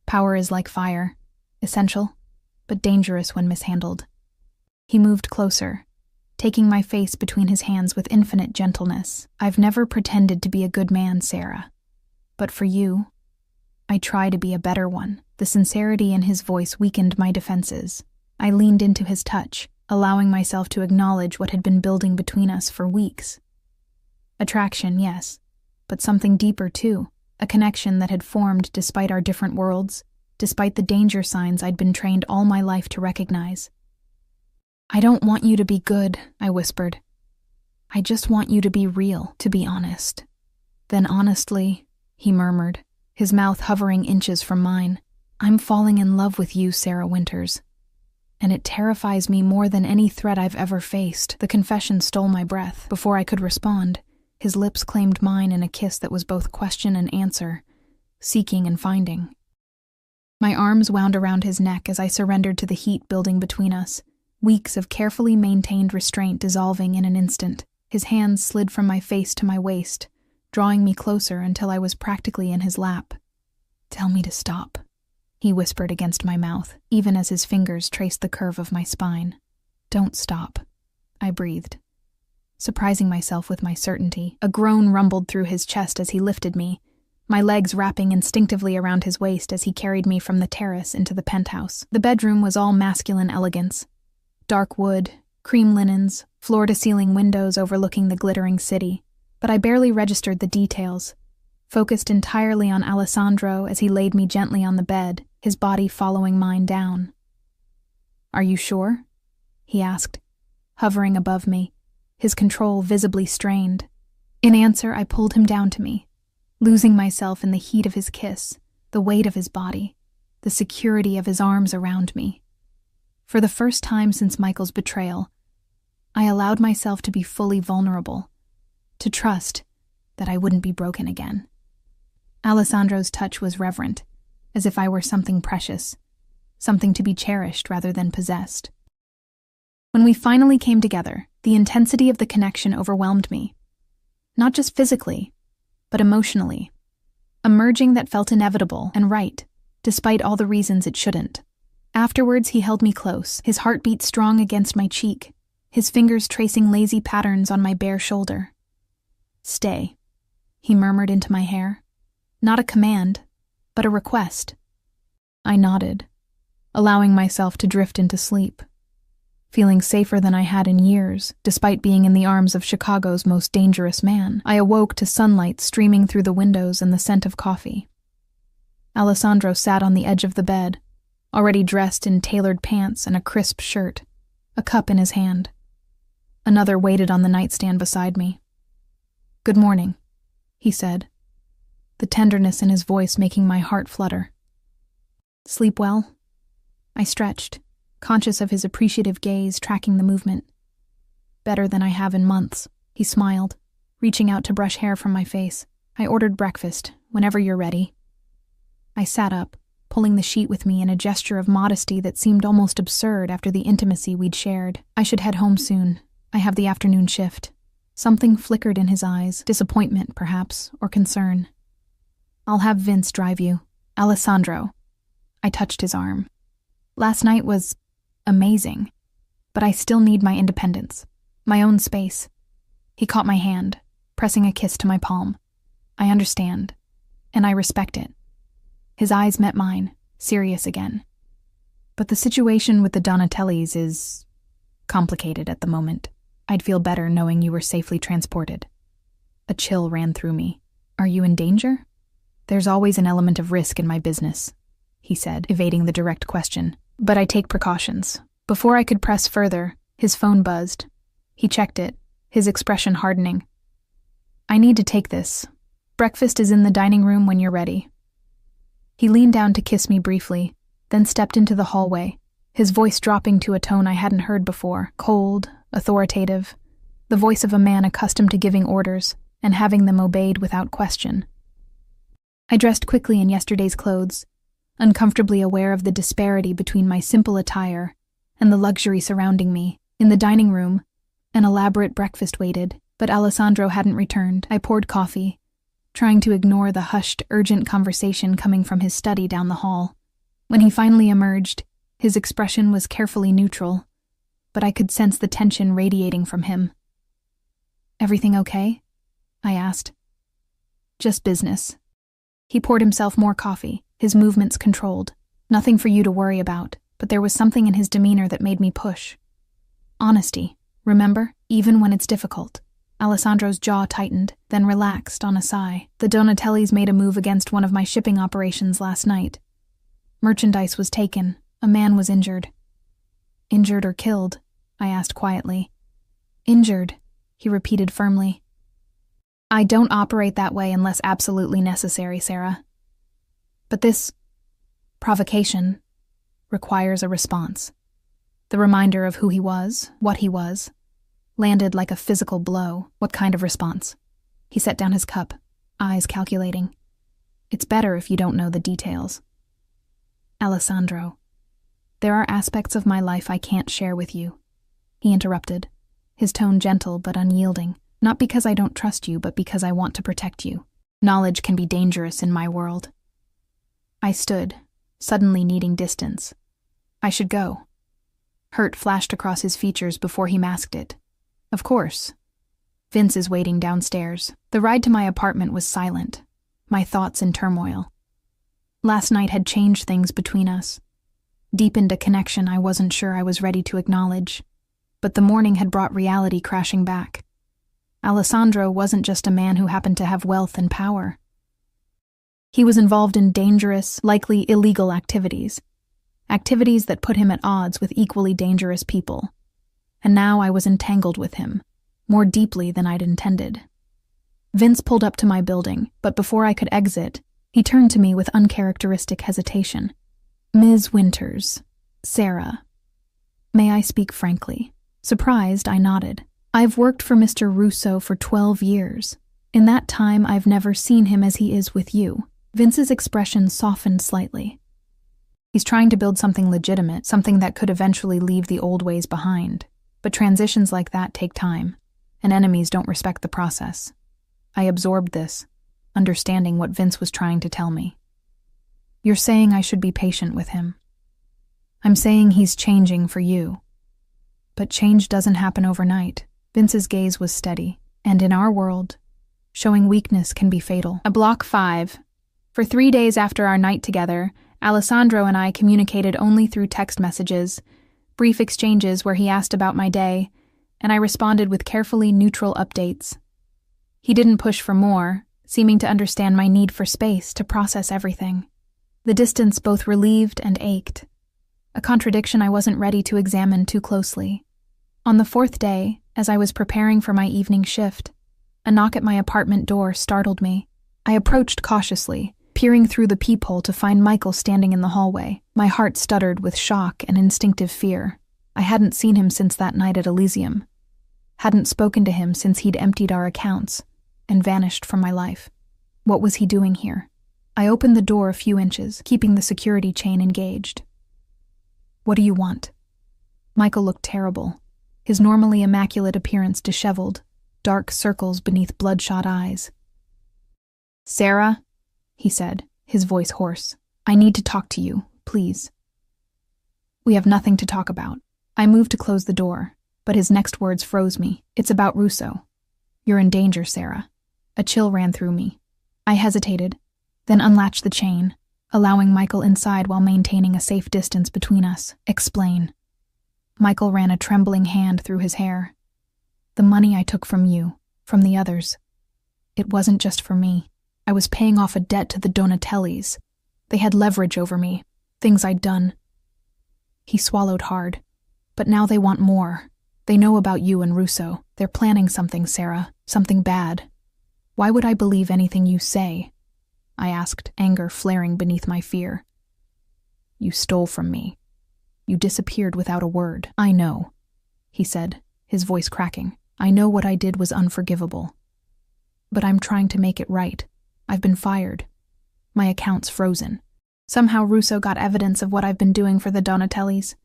Power is like fire, essential, but dangerous when mishandled." He moved closer, taking my face between his hands with infinite gentleness. "I've never pretended to be a good man, Sarah. But for you, I try to be a better one." The sincerity in his voice weakened my defenses. I leaned into his touch, allowing myself to acknowledge what had been building between us for weeks. Attraction, yes, but something deeper too, a connection that had formed despite our different worlds, despite the danger signs I'd been trained all my life to recognize. "I don't want you to be good," I whispered. "I just want you to be real, to be honest." Then honestly, he murmured, his mouth hovering inches from mine. "I'm falling in love with you, Sarah Winters. And it terrifies me more than any threat I've ever faced." The confession stole my breath. Before I could respond, his lips claimed mine in a kiss that was both question and answer, seeking and finding. My arms wound around his neck as I surrendered to the heat building between us, weeks of carefully maintained restraint dissolving in an instant. His hands slid from my face to my waist, drawing me closer until I was practically in his lap. "Tell me to stop," he whispered against my mouth, even as his fingers traced the curve of my spine. "Don't stop," I breathed, surprising myself with my certainty. A groan rumbled through his chest as he lifted me, my legs wrapping instinctively around his waist as he carried me from the terrace into the penthouse. The bedroom was all masculine elegance. Dark wood, cream linens, floor-to-ceiling windows overlooking the glittering city. But I barely registered the details, focused entirely on Alessandro as he laid me gently on the bed, his body following mine down. "Are you sure?" he asked, hovering above me, his control visibly strained. In answer, I pulled him down to me, losing myself in the heat of his kiss, the weight of his body, the security of his arms around me. For the first time since Michael's betrayal, I allowed myself to be fully vulnerable, to trust that I wouldn't be broken again. Alessandro's touch was reverent, as if I were something precious, something to be cherished rather than possessed. When we finally came together, the intensity of the connection overwhelmed me. Not just physically, but emotionally. A merging that felt inevitable and right, despite all the reasons it shouldn't. Afterwards, he held me close, his heartbeat strong against my cheek, his fingers tracing lazy patterns on my bare shoulder. "Stay," he murmured into my hair. Not a command, but a request. I nodded, allowing myself to drift into sleep, feeling safer than I had in years, despite being in the arms of Chicago's most dangerous man. I awoke to sunlight streaming through the windows and the scent of coffee. Alessandro sat on the edge of the bed, already dressed in tailored pants and a crisp shirt, a cup in his hand. Another waited on the nightstand beside me. "Good morning," he said, the tenderness in his voice making my heart flutter. "Sleep well?" I stretched, conscious of his appreciative gaze tracking the movement. "Better than I have in months," he smiled, reaching out to brush hair from my face. "I ordered breakfast, whenever you're ready." I sat up, pulling the sheet with me in a gesture of modesty that seemed almost absurd after the intimacy we'd shared. "I should head home soon. I have the afternoon shift." Something flickered in his eyes, disappointment, perhaps, or concern. "I'll have Vince drive you." "Alessandro." I touched his arm. "Last night was amazing, but I still need my independence, my own space." He caught my hand, pressing a kiss to my palm. "I understand, and I respect it." His eyes met mine, serious again. "But the situation with the Donatellis is complicated at the moment. I'd feel better knowing you were safely transported." A chill ran through me. "Are you in danger?" "There's always an element of risk in my business," he said, evading the direct question. "But I take precautions." Before I could press further, his phone buzzed. He checked it, his expression hardening. "I need to take this. Breakfast is in the dining room when you're ready." He leaned down to kiss me briefly, then stepped into the hallway, his voice dropping to a tone I hadn't heard before, cold, authoritative, the voice of a man accustomed to giving orders and having them obeyed without question. I dressed quickly in yesterday's clothes, uncomfortably aware of the disparity between my simple attire and the luxury surrounding me. In the dining room, an elaborate breakfast waited, but Alessandro hadn't returned. I poured coffee, trying to ignore the hushed, urgent conversation coming from his study down the hall. When he finally emerged, his expression was carefully neutral, but I could sense the tension radiating from him. "Everything okay?" I asked. "Just business." He poured himself more coffee, his movements controlled. "Nothing for you to worry about," but there was something in his demeanor that made me push. "Honesty, remember, even when it's difficult." Alessandro's jaw tightened, then relaxed on a sigh. "The Donatellis made a move against one of my shipping operations last night. Merchandise was taken. A man was injured." "Injured or killed?" I asked quietly. "Injured," he repeated firmly. I don't operate that way unless absolutely necessary, Sarah. But this provocation requires a response. The reminder of who he was, what he was, landed like a physical blow. What kind of response? He set down his cup, eyes calculating. It's better if you don't know the details. Alessandro, there are aspects of my life I can't share with you, he interrupted, his tone gentle but unyielding. Not because I don't trust you, but because I want to protect you. Knowledge can be dangerous in my world. I stood, suddenly needing distance. I should go. Hurt flashed across his features before he masked it. Of course. Vince is waiting downstairs. The ride to my apartment was silent, my thoughts in turmoil. Last night had changed things between us. Deepened a connection I wasn't sure I was ready to acknowledge. But the morning had brought reality crashing back. Alessandro wasn't just a man who happened to have wealth and power. He was involved in dangerous, likely illegal activities. Activities that put him at odds with equally dangerous people. And now I was entangled with him, more deeply than I'd intended. Vince pulled up to my building, but before I could exit, he turned to me with uncharacteristic hesitation. Ms. Winters, Sarah, may I speak frankly? Surprised, I nodded. I've worked for Mr. Russo for 12 years. In that time, I've never seen him as he is with you. Vince's expression softened slightly. He's trying to build something legitimate, something that could eventually leave the old ways behind. But transitions like that take time, and enemies don't respect the process. I absorbed this, understanding what Vince was trying to tell me. You're saying I should be patient with him. I'm saying he's changing for you. But change doesn't happen overnight. Vince's gaze was steady, and in our world, showing weakness can be fatal. Block 5. For 3 days after our night together, Alessandro and I communicated only through text messages, brief exchanges where he asked about my day, and I responded with carefully neutral updates. He didn't push for more, seeming to understand my need for space to process everything. The distance both relieved and ached, a contradiction I wasn't ready to examine too closely. On the 4th day, as I was preparing for my evening shift, a knock at my apartment door startled me. I approached cautiously, peering through the peephole to find Michael standing in the hallway. My heart stuttered with shock and instinctive fear. I hadn't seen him since that night at Elysium. Hadn't spoken to him since he'd emptied our accounts and vanished from my life. What was he doing here? I opened the door a few inches, keeping the security chain engaged. What do you want? Michael looked terrible, his normally immaculate appearance disheveled, dark circles beneath bloodshot eyes. Sarah, he said, his voice hoarse. I need to talk to you, please. We have nothing to talk about. I moved to close the door, but his next words froze me. It's about Russo. You're in danger, Sarah. A chill ran through me. I hesitated, then unlatched the chain, allowing Michael inside while maintaining a safe distance between us. Explain. Michael ran a trembling hand through his hair. The money I took from you, from the others. It wasn't just for me. I was paying off a debt to the Donatellis. They had leverage over me, things I'd done. He swallowed hard. But now they want more. They know about you and Russo. They're planning something, Sarah, something bad. Why would I believe anything you say? I asked, anger flaring beneath my fear. You stole from me. You disappeared without a word. I know, he said, his voice cracking. I know what I did was unforgivable. But I'm trying to make it right. I've been fired. My account's frozen. Somehow Russo got evidence of what I've been doing for the Donatellis,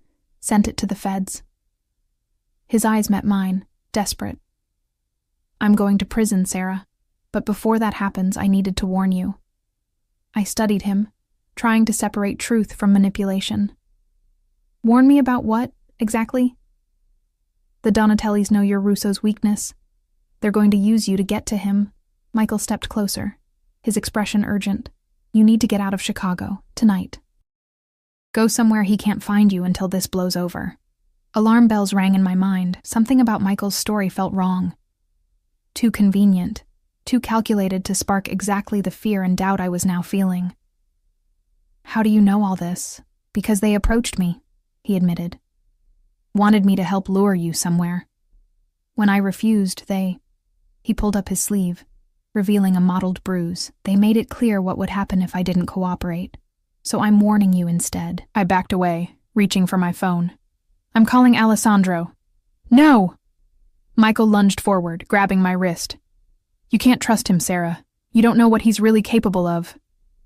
sent it to the feds. His eyes met mine, desperate. I'm going to prison, Sarah, but before that happens, I needed to warn you. I studied him, trying to separate truth from manipulation. Warn me about what, exactly? The Donatellis know you're Russo's weakness. They're going to use you to get to him. Michael stepped closer, his expression urgent. You need to get out of Chicago, tonight. Go somewhere he can't find you until this blows over. Alarm bells rang in my mind. Something about Michael's story felt wrong. Too convenient, too calculated to spark exactly the fear and doubt I was now feeling. How do you know all this? Because they approached me, he admitted. Wanted me to help lure you somewhere. When I refused, He pulled up his sleeve, revealing a mottled bruise. They made it clear what would happen if I didn't cooperate. So I'm warning you instead. I backed away, reaching for my phone. I'm calling Alessandro. No! Michael lunged forward, grabbing my wrist. You can't trust him, Sarah. You don't know what he's really capable of.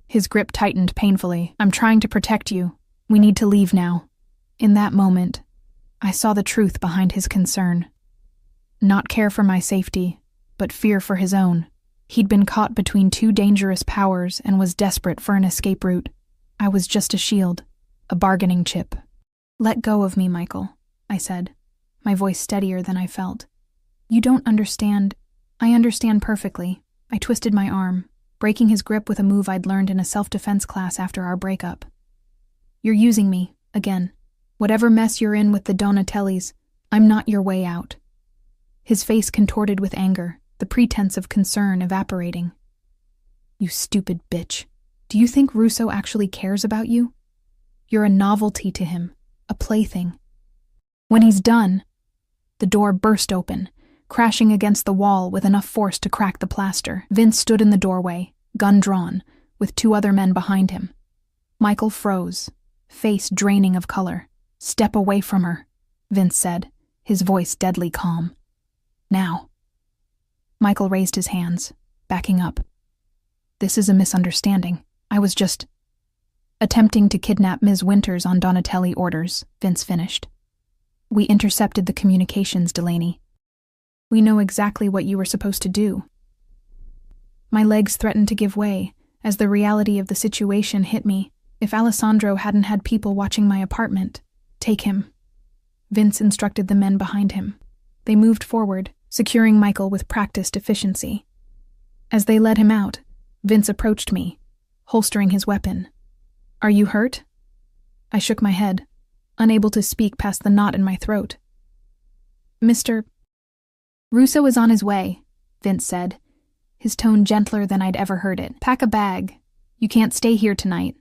His grip tightened painfully. I'm trying to protect you. We need to leave now. In that moment, I saw the truth behind his concern. Not care for my safety, but fear for his own. He'd been caught between two dangerous powers and was desperate for an escape route. I was just a shield, a bargaining chip. Let go of me, Michael, I said, my voice steadier than I felt. You don't understand. I understand perfectly. I twisted my arm, breaking his grip with a move I'd learned in a self-defense class after our breakup. You're using me, again. Whatever mess you're in with the Donatellis, I'm not your way out. His face contorted with anger, the pretense of concern evaporating. You stupid bitch. Do you think Russo actually cares about you? You're a novelty to him, a plaything. When he's done, the door burst open, crashing against the wall with enough force to crack the plaster. Vince stood in the doorway, gun drawn, with two other men behind him. Michael froze, face draining of color. Step away from her, Vince said, his voice deadly calm. Now. Michael raised his hands, backing up. This is a misunderstanding. I was just attempting to kidnap Ms. Winters on Donatelli orders, Vince finished. We intercepted the communications, Delaney. We know exactly what you were supposed to do. My legs threatened to give way as the reality of the situation hit me. If Alessandro hadn't had people watching my apartment, take him. Vince instructed the men behind him. They moved forward, securing Michael with practiced efficiency. As they led him out, Vince approached me, holstering his weapon. Are you hurt? I shook my head, unable to speak past the knot in my throat. Mr. Russo is on his way, Vince said, his tone gentler than I'd ever heard it. Pack a bag. You can't stay here tonight.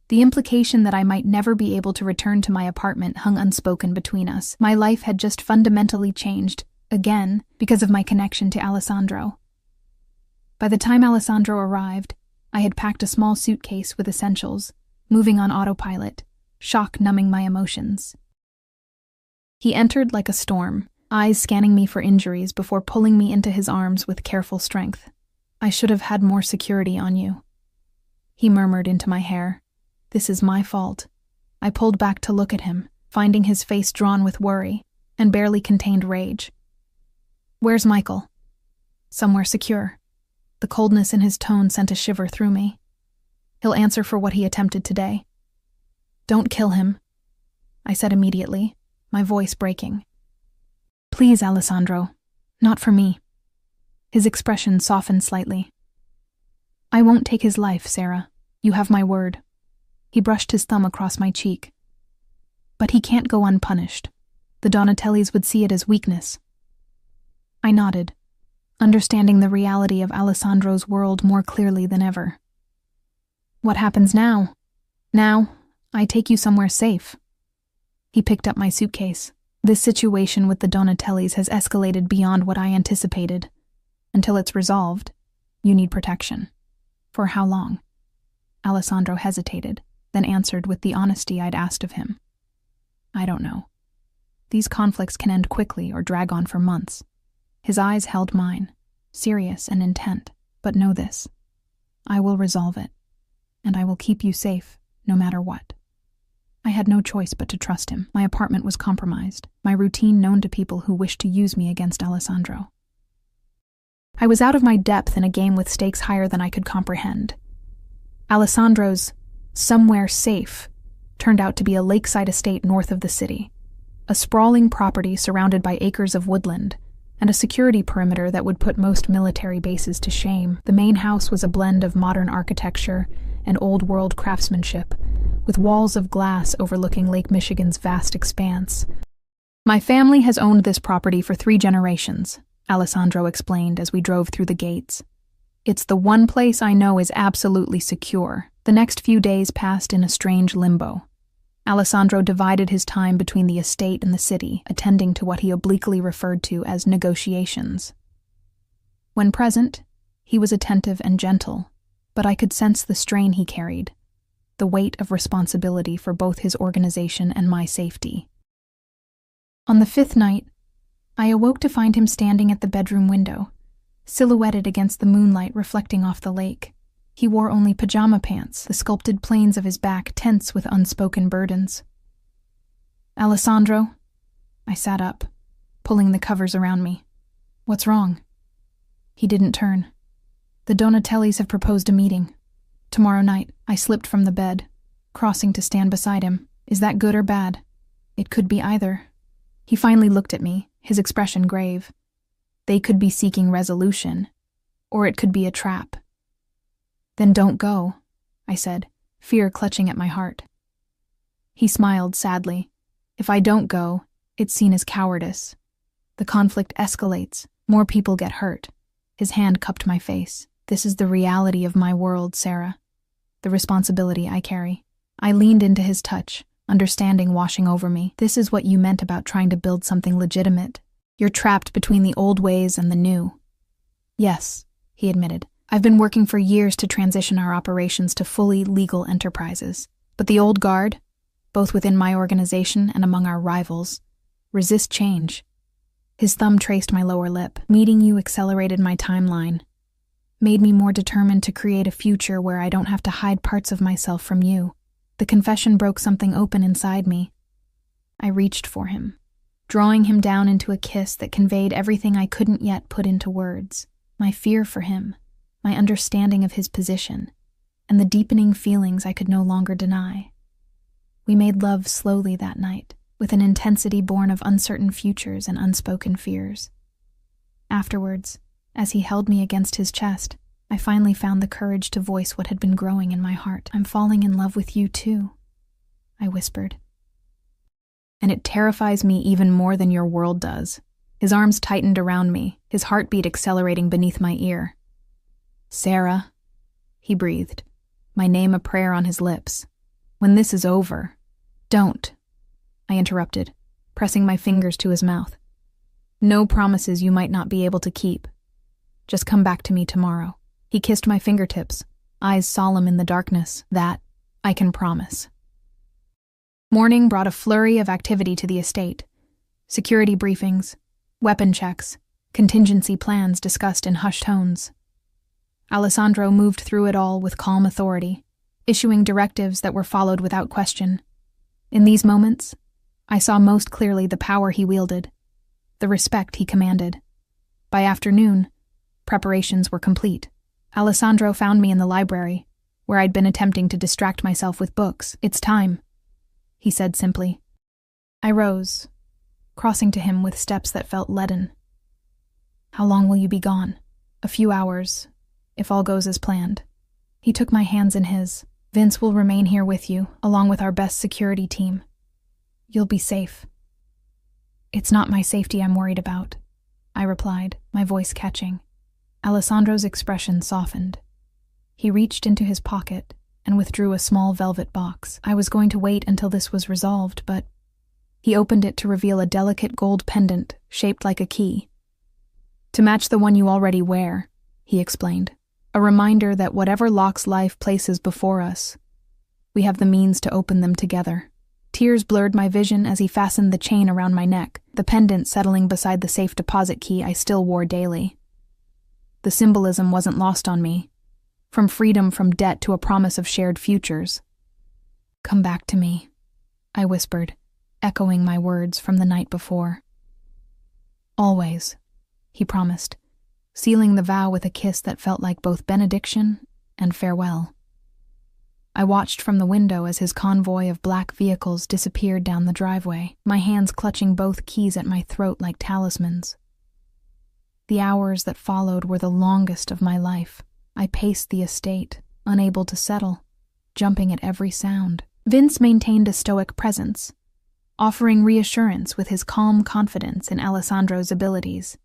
The implication that I might never be able to return to my apartment hung unspoken between us. My life had just fundamentally changed, again, because of my connection to Alessandro. By the time Alessandro arrived, I had packed a small suitcase with essentials, moving on autopilot, shock numbing my emotions. He entered like a storm, eyes scanning me for injuries before pulling me into his arms with careful strength. I should have had more security on you. He murmured into my hair. This is my fault. I pulled back to look at him, finding his face drawn with worry and barely contained rage. Where's Michael? Somewhere secure. The coldness in his tone sent a shiver through me. He'll answer for what he attempted today. Don't kill him, I said immediately, my voice breaking. Please, Alessandro, not for me. His expression softened slightly. I won't take his life, Sarah. You have my word. He brushed his thumb across my cheek. But he can't go unpunished. The Donatellis would see it as weakness. I nodded, understanding the reality of Alessandro's world more clearly than ever. What happens now? Now, I take you somewhere safe. He picked up my suitcase. This situation with the Donatellis has escalated beyond what I anticipated. Until it's resolved, you need protection. For how long? Alessandro hesitated, then answered with the honesty I'd asked of him. I don't know. These conflicts can end quickly or drag on for months. His eyes held mine, serious and intent. But know this. I will resolve it, and I will keep you safe, no matter what. I had no choice but to trust him. My apartment was compromised, my routine known to people who wished to use me against Alessandro. I was out of my depth in a game with stakes higher than I could comprehend. Alessandro's somewhere safe turned out to be a lakeside estate north of the city, a sprawling property surrounded by acres of woodland, and a security perimeter that would put most military bases to shame. The main house was a blend of modern architecture and old-world craftsmanship, with walls of glass overlooking Lake Michigan's vast expanse. My family has owned this property for 3 generations, Alessandro explained as we drove through the gates. It's the one place I know is absolutely secure. The next few days passed in a strange limbo. Alessandro divided his time between the estate and the city, attending to what he obliquely referred to as negotiations. When present, He was attentive and gentle, but I could sense the strain he carried, the weight of responsibility for both his organization and my safety. On the 5th night, I awoke to find him standing at the bedroom window, silhouetted against the moonlight reflecting off the lake. He wore only pajama pants, the sculpted planes of his back tense with unspoken burdens. "Alessandro?" I sat up, pulling the covers around me. "What's wrong?" He didn't turn. "The Donatellis have proposed a meeting. Tomorrow night." I slipped from the bed, crossing to stand beside him. "Is that good or bad?" "It could be either." He finally looked at me, his expression grave. "They could be seeking resolution, or it could be a trap." "Then don't go," I said, fear clutching at my heart. He smiled sadly. "If I don't go, it's seen as cowardice. The conflict escalates, more people get hurt." His hand cupped my face. "This is the reality of my world, Sarah. The responsibility I carry." I leaned into his touch, understanding washing over me. "This is what you meant about trying to build something legitimate. You're trapped between the old ways and the new." "Yes," he admitted. "I've been working for years to transition our operations to fully legal enterprises. But the old guard, both within my organization and among our rivals, resist change." His thumb traced my lower lip. "Meeting you accelerated my timeline, made me more determined to create a future where I don't have to hide parts of myself from you." The confession broke something open inside me. I reached for him, drawing him down into a kiss that conveyed everything I couldn't yet put into words. My fear for him, my understanding of his position, and the deepening feelings I could no longer deny. We made love slowly that night, with an intensity born of uncertain futures and unspoken fears. Afterwards, as he held me against his chest, I finally found the courage to voice what had been growing in my heart. "I'm falling in love with you too," I whispered. "And it terrifies me even more than your world does." His arms tightened around me, his heartbeat accelerating beneath my ear. "Sarah," he breathed, my name a prayer on his lips. "When this is over—" "Don't," I interrupted, pressing my fingers to his mouth. "No promises you might not be able to keep. Just come back to me tomorrow." He kissed my fingertips, eyes solemn in the darkness. "That I can promise." Morning brought a flurry of activity to the estate. Security briefings, weapon checks, contingency plans discussed in hushed tones. Alessandro moved through it all with calm authority, issuing directives that were followed without question. In these moments, I saw most clearly the power he wielded, the respect he commanded. By afternoon, preparations were complete. Alessandro found me in the library, where I'd been attempting to distract myself with books. "It's time," he said simply. I rose, crossing to him with steps that felt leaden. "How long will you be gone?" "A few hours, if all goes as planned." He took my hands in his. "Vince will remain here with you, along with our best security team. You'll be safe." "It's not my safety I'm worried about," I replied, my voice catching. Alessandro's expression softened. He reached into his pocket and withdrew a small velvet box. I was going to wait until this was resolved, but he opened it to reveal a delicate gold pendant shaped like a key. "To match the one you already wear," he explained. "A reminder that whatever locks life places before us, we have the means to open them together." Tears blurred my vision as he fastened the chain around my neck, the pendant settling beside the safe deposit key I still wore daily. The symbolism wasn't lost on me, from freedom from debt to a promise of shared futures. "Come back to me," I whispered, echoing my words from the night before. "Always," he promised, sealing the vow with a kiss that felt like both benediction and farewell. I watched from the window as his convoy of black vehicles disappeared down the driveway, my hands clutching both keys at my throat like talismans. The hours that followed were the longest of my life. I paced the estate, unable to settle, jumping at every sound. Vince maintained a stoic presence, offering reassurance with his calm confidence in Alessandro's abilities.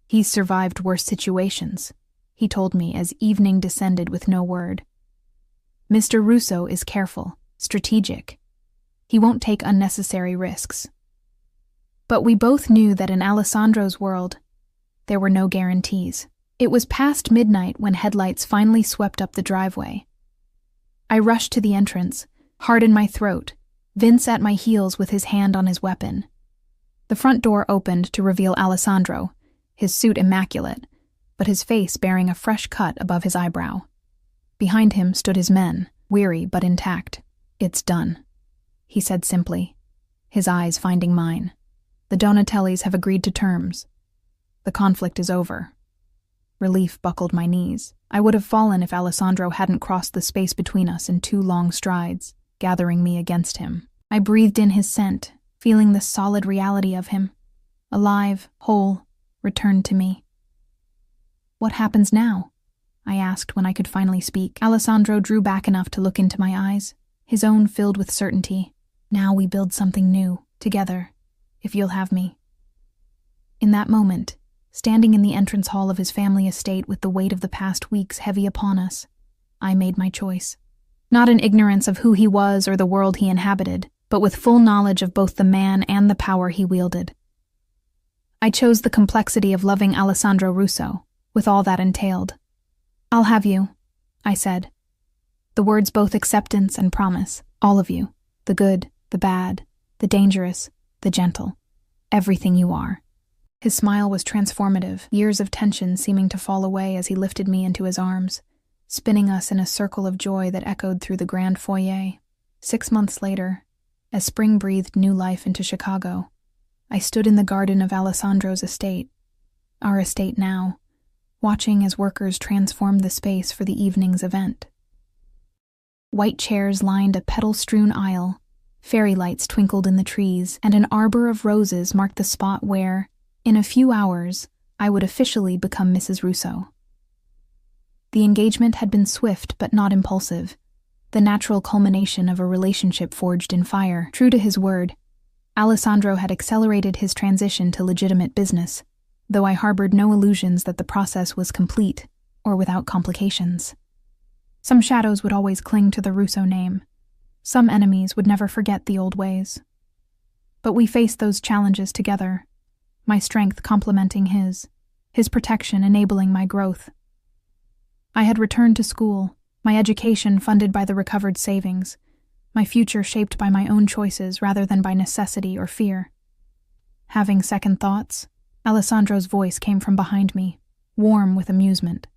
"He's survived worse situations," he told me as evening descended with no word. "Mr. Russo is careful, strategic. He won't take unnecessary risks." But we both knew that in Alessandro's world, there were no guarantees. It was past midnight when headlights finally swept up the driveway. I rushed to the entrance, heart in my throat, Vince at my heels with his hand on his weapon. The front door opened to reveal Alessandro, his suit immaculate, but his face bearing a fresh cut above his eyebrow. Behind him stood his men, weary but intact. "It's done," he said simply, his eyes finding mine. "The Donatellis have agreed to terms. The conflict is over." Relief buckled my knees. I would have fallen if Alessandro hadn't crossed the space between us in 2 long strides, gathering me against him. I breathed in his scent, feeling the solid reality of him. Alive, whole, returned to me. "What happens now?" I asked when I could finally speak. Alessandro drew back enough to look into my eyes, his own filled with certainty. "Now we build something new, together, if you'll have me." In that moment, standing in the entrance hall of his family estate with the weight of the past weeks heavy upon us, I made my choice. Not in ignorance of who he was or the world he inhabited, but with full knowledge of both the man and the power he wielded. I chose the complexity of loving Alessandro Russo, with all that entailed. "I'll have you," I said. The words both acceptance and promise, all of you, the good, the bad, the dangerous, the gentle, everything you are. His smile was transformative, years of tension seeming to fall away as he lifted me into his arms, spinning us in a circle of joy that echoed through the grand foyer. 6 months later, as spring breathed new life into Chicago, I stood in the garden of Alessandro's estate, our estate now, watching as workers transformed the space for the evening's event. White chairs lined a petal-strewn aisle, fairy lights twinkled in the trees, and an arbor of roses marked the spot where, in a few hours, I would officially become Mrs. Russo. The engagement had been swift but not impulsive, the natural culmination of a relationship forged in fire. True to his word, Alessandro had accelerated his transition to legitimate business, though I harbored no illusions that the process was complete or without complications. Some shadows would always cling to the Russo name. Some enemies would never forget the old ways. But we faced those challenges together, my strength complementing his protection enabling my growth. I had returned to school, my education funded by the recovered savings, my future shaped by my own choices rather than by necessity or fear. Having second thoughts, Alessandro's voice came from behind me, warm with amusement.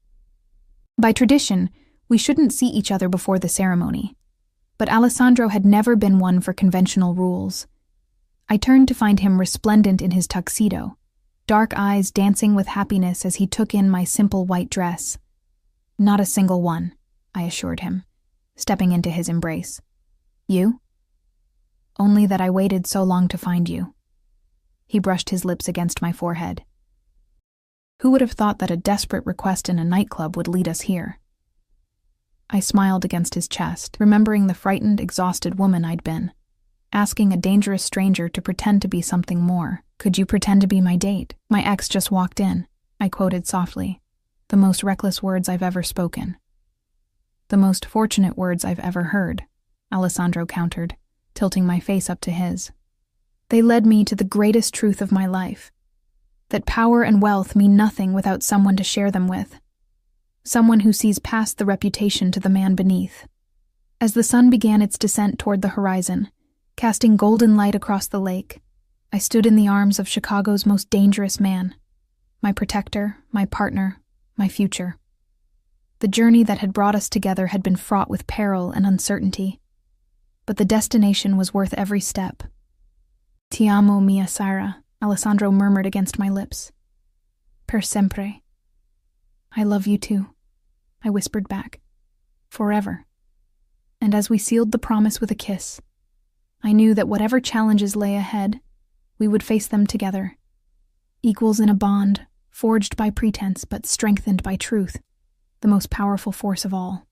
By tradition, we shouldn't see each other before the ceremony, but Alessandro had never been one for conventional rules. I turned to find him resplendent in his tuxedo, dark eyes dancing with happiness as he took in my simple white dress. "Not a single one," I assured him, stepping into his embrace. "You?" "Only that I waited so long to find you." He brushed his lips against my forehead. Who would have thought that a desperate request in a nightclub would lead us here? I smiled against his chest, remembering the frightened, exhausted woman I'd been, asking a dangerous stranger to pretend to be something more. "Could you pretend to be my date? My ex just walked in," I quoted softly, the most reckless words I've ever spoken. "The most fortunate words I've ever heard," Alessandro countered, tilting my face up to his. "They led me to the greatest truth of my life, that power and wealth mean nothing without someone to share them with. Someone who sees past the reputation to the man beneath." As the sun began its descent toward the horizon, casting golden light across the lake, I stood in the arms of Chicago's most dangerous man, my protector, my partner, my future. The journey that had brought us together had been fraught with peril and uncertainty, but the destination was worth every step. "Ti amo, mia Sara," Alessandro murmured against my lips. "Per sempre." "I love you too," I whispered back. "Forever." And as we sealed the promise with a kiss, I knew that whatever challenges lay ahead, we would face them together. Equals in a bond, forged by pretense but strengthened by truth, the most powerful force of all.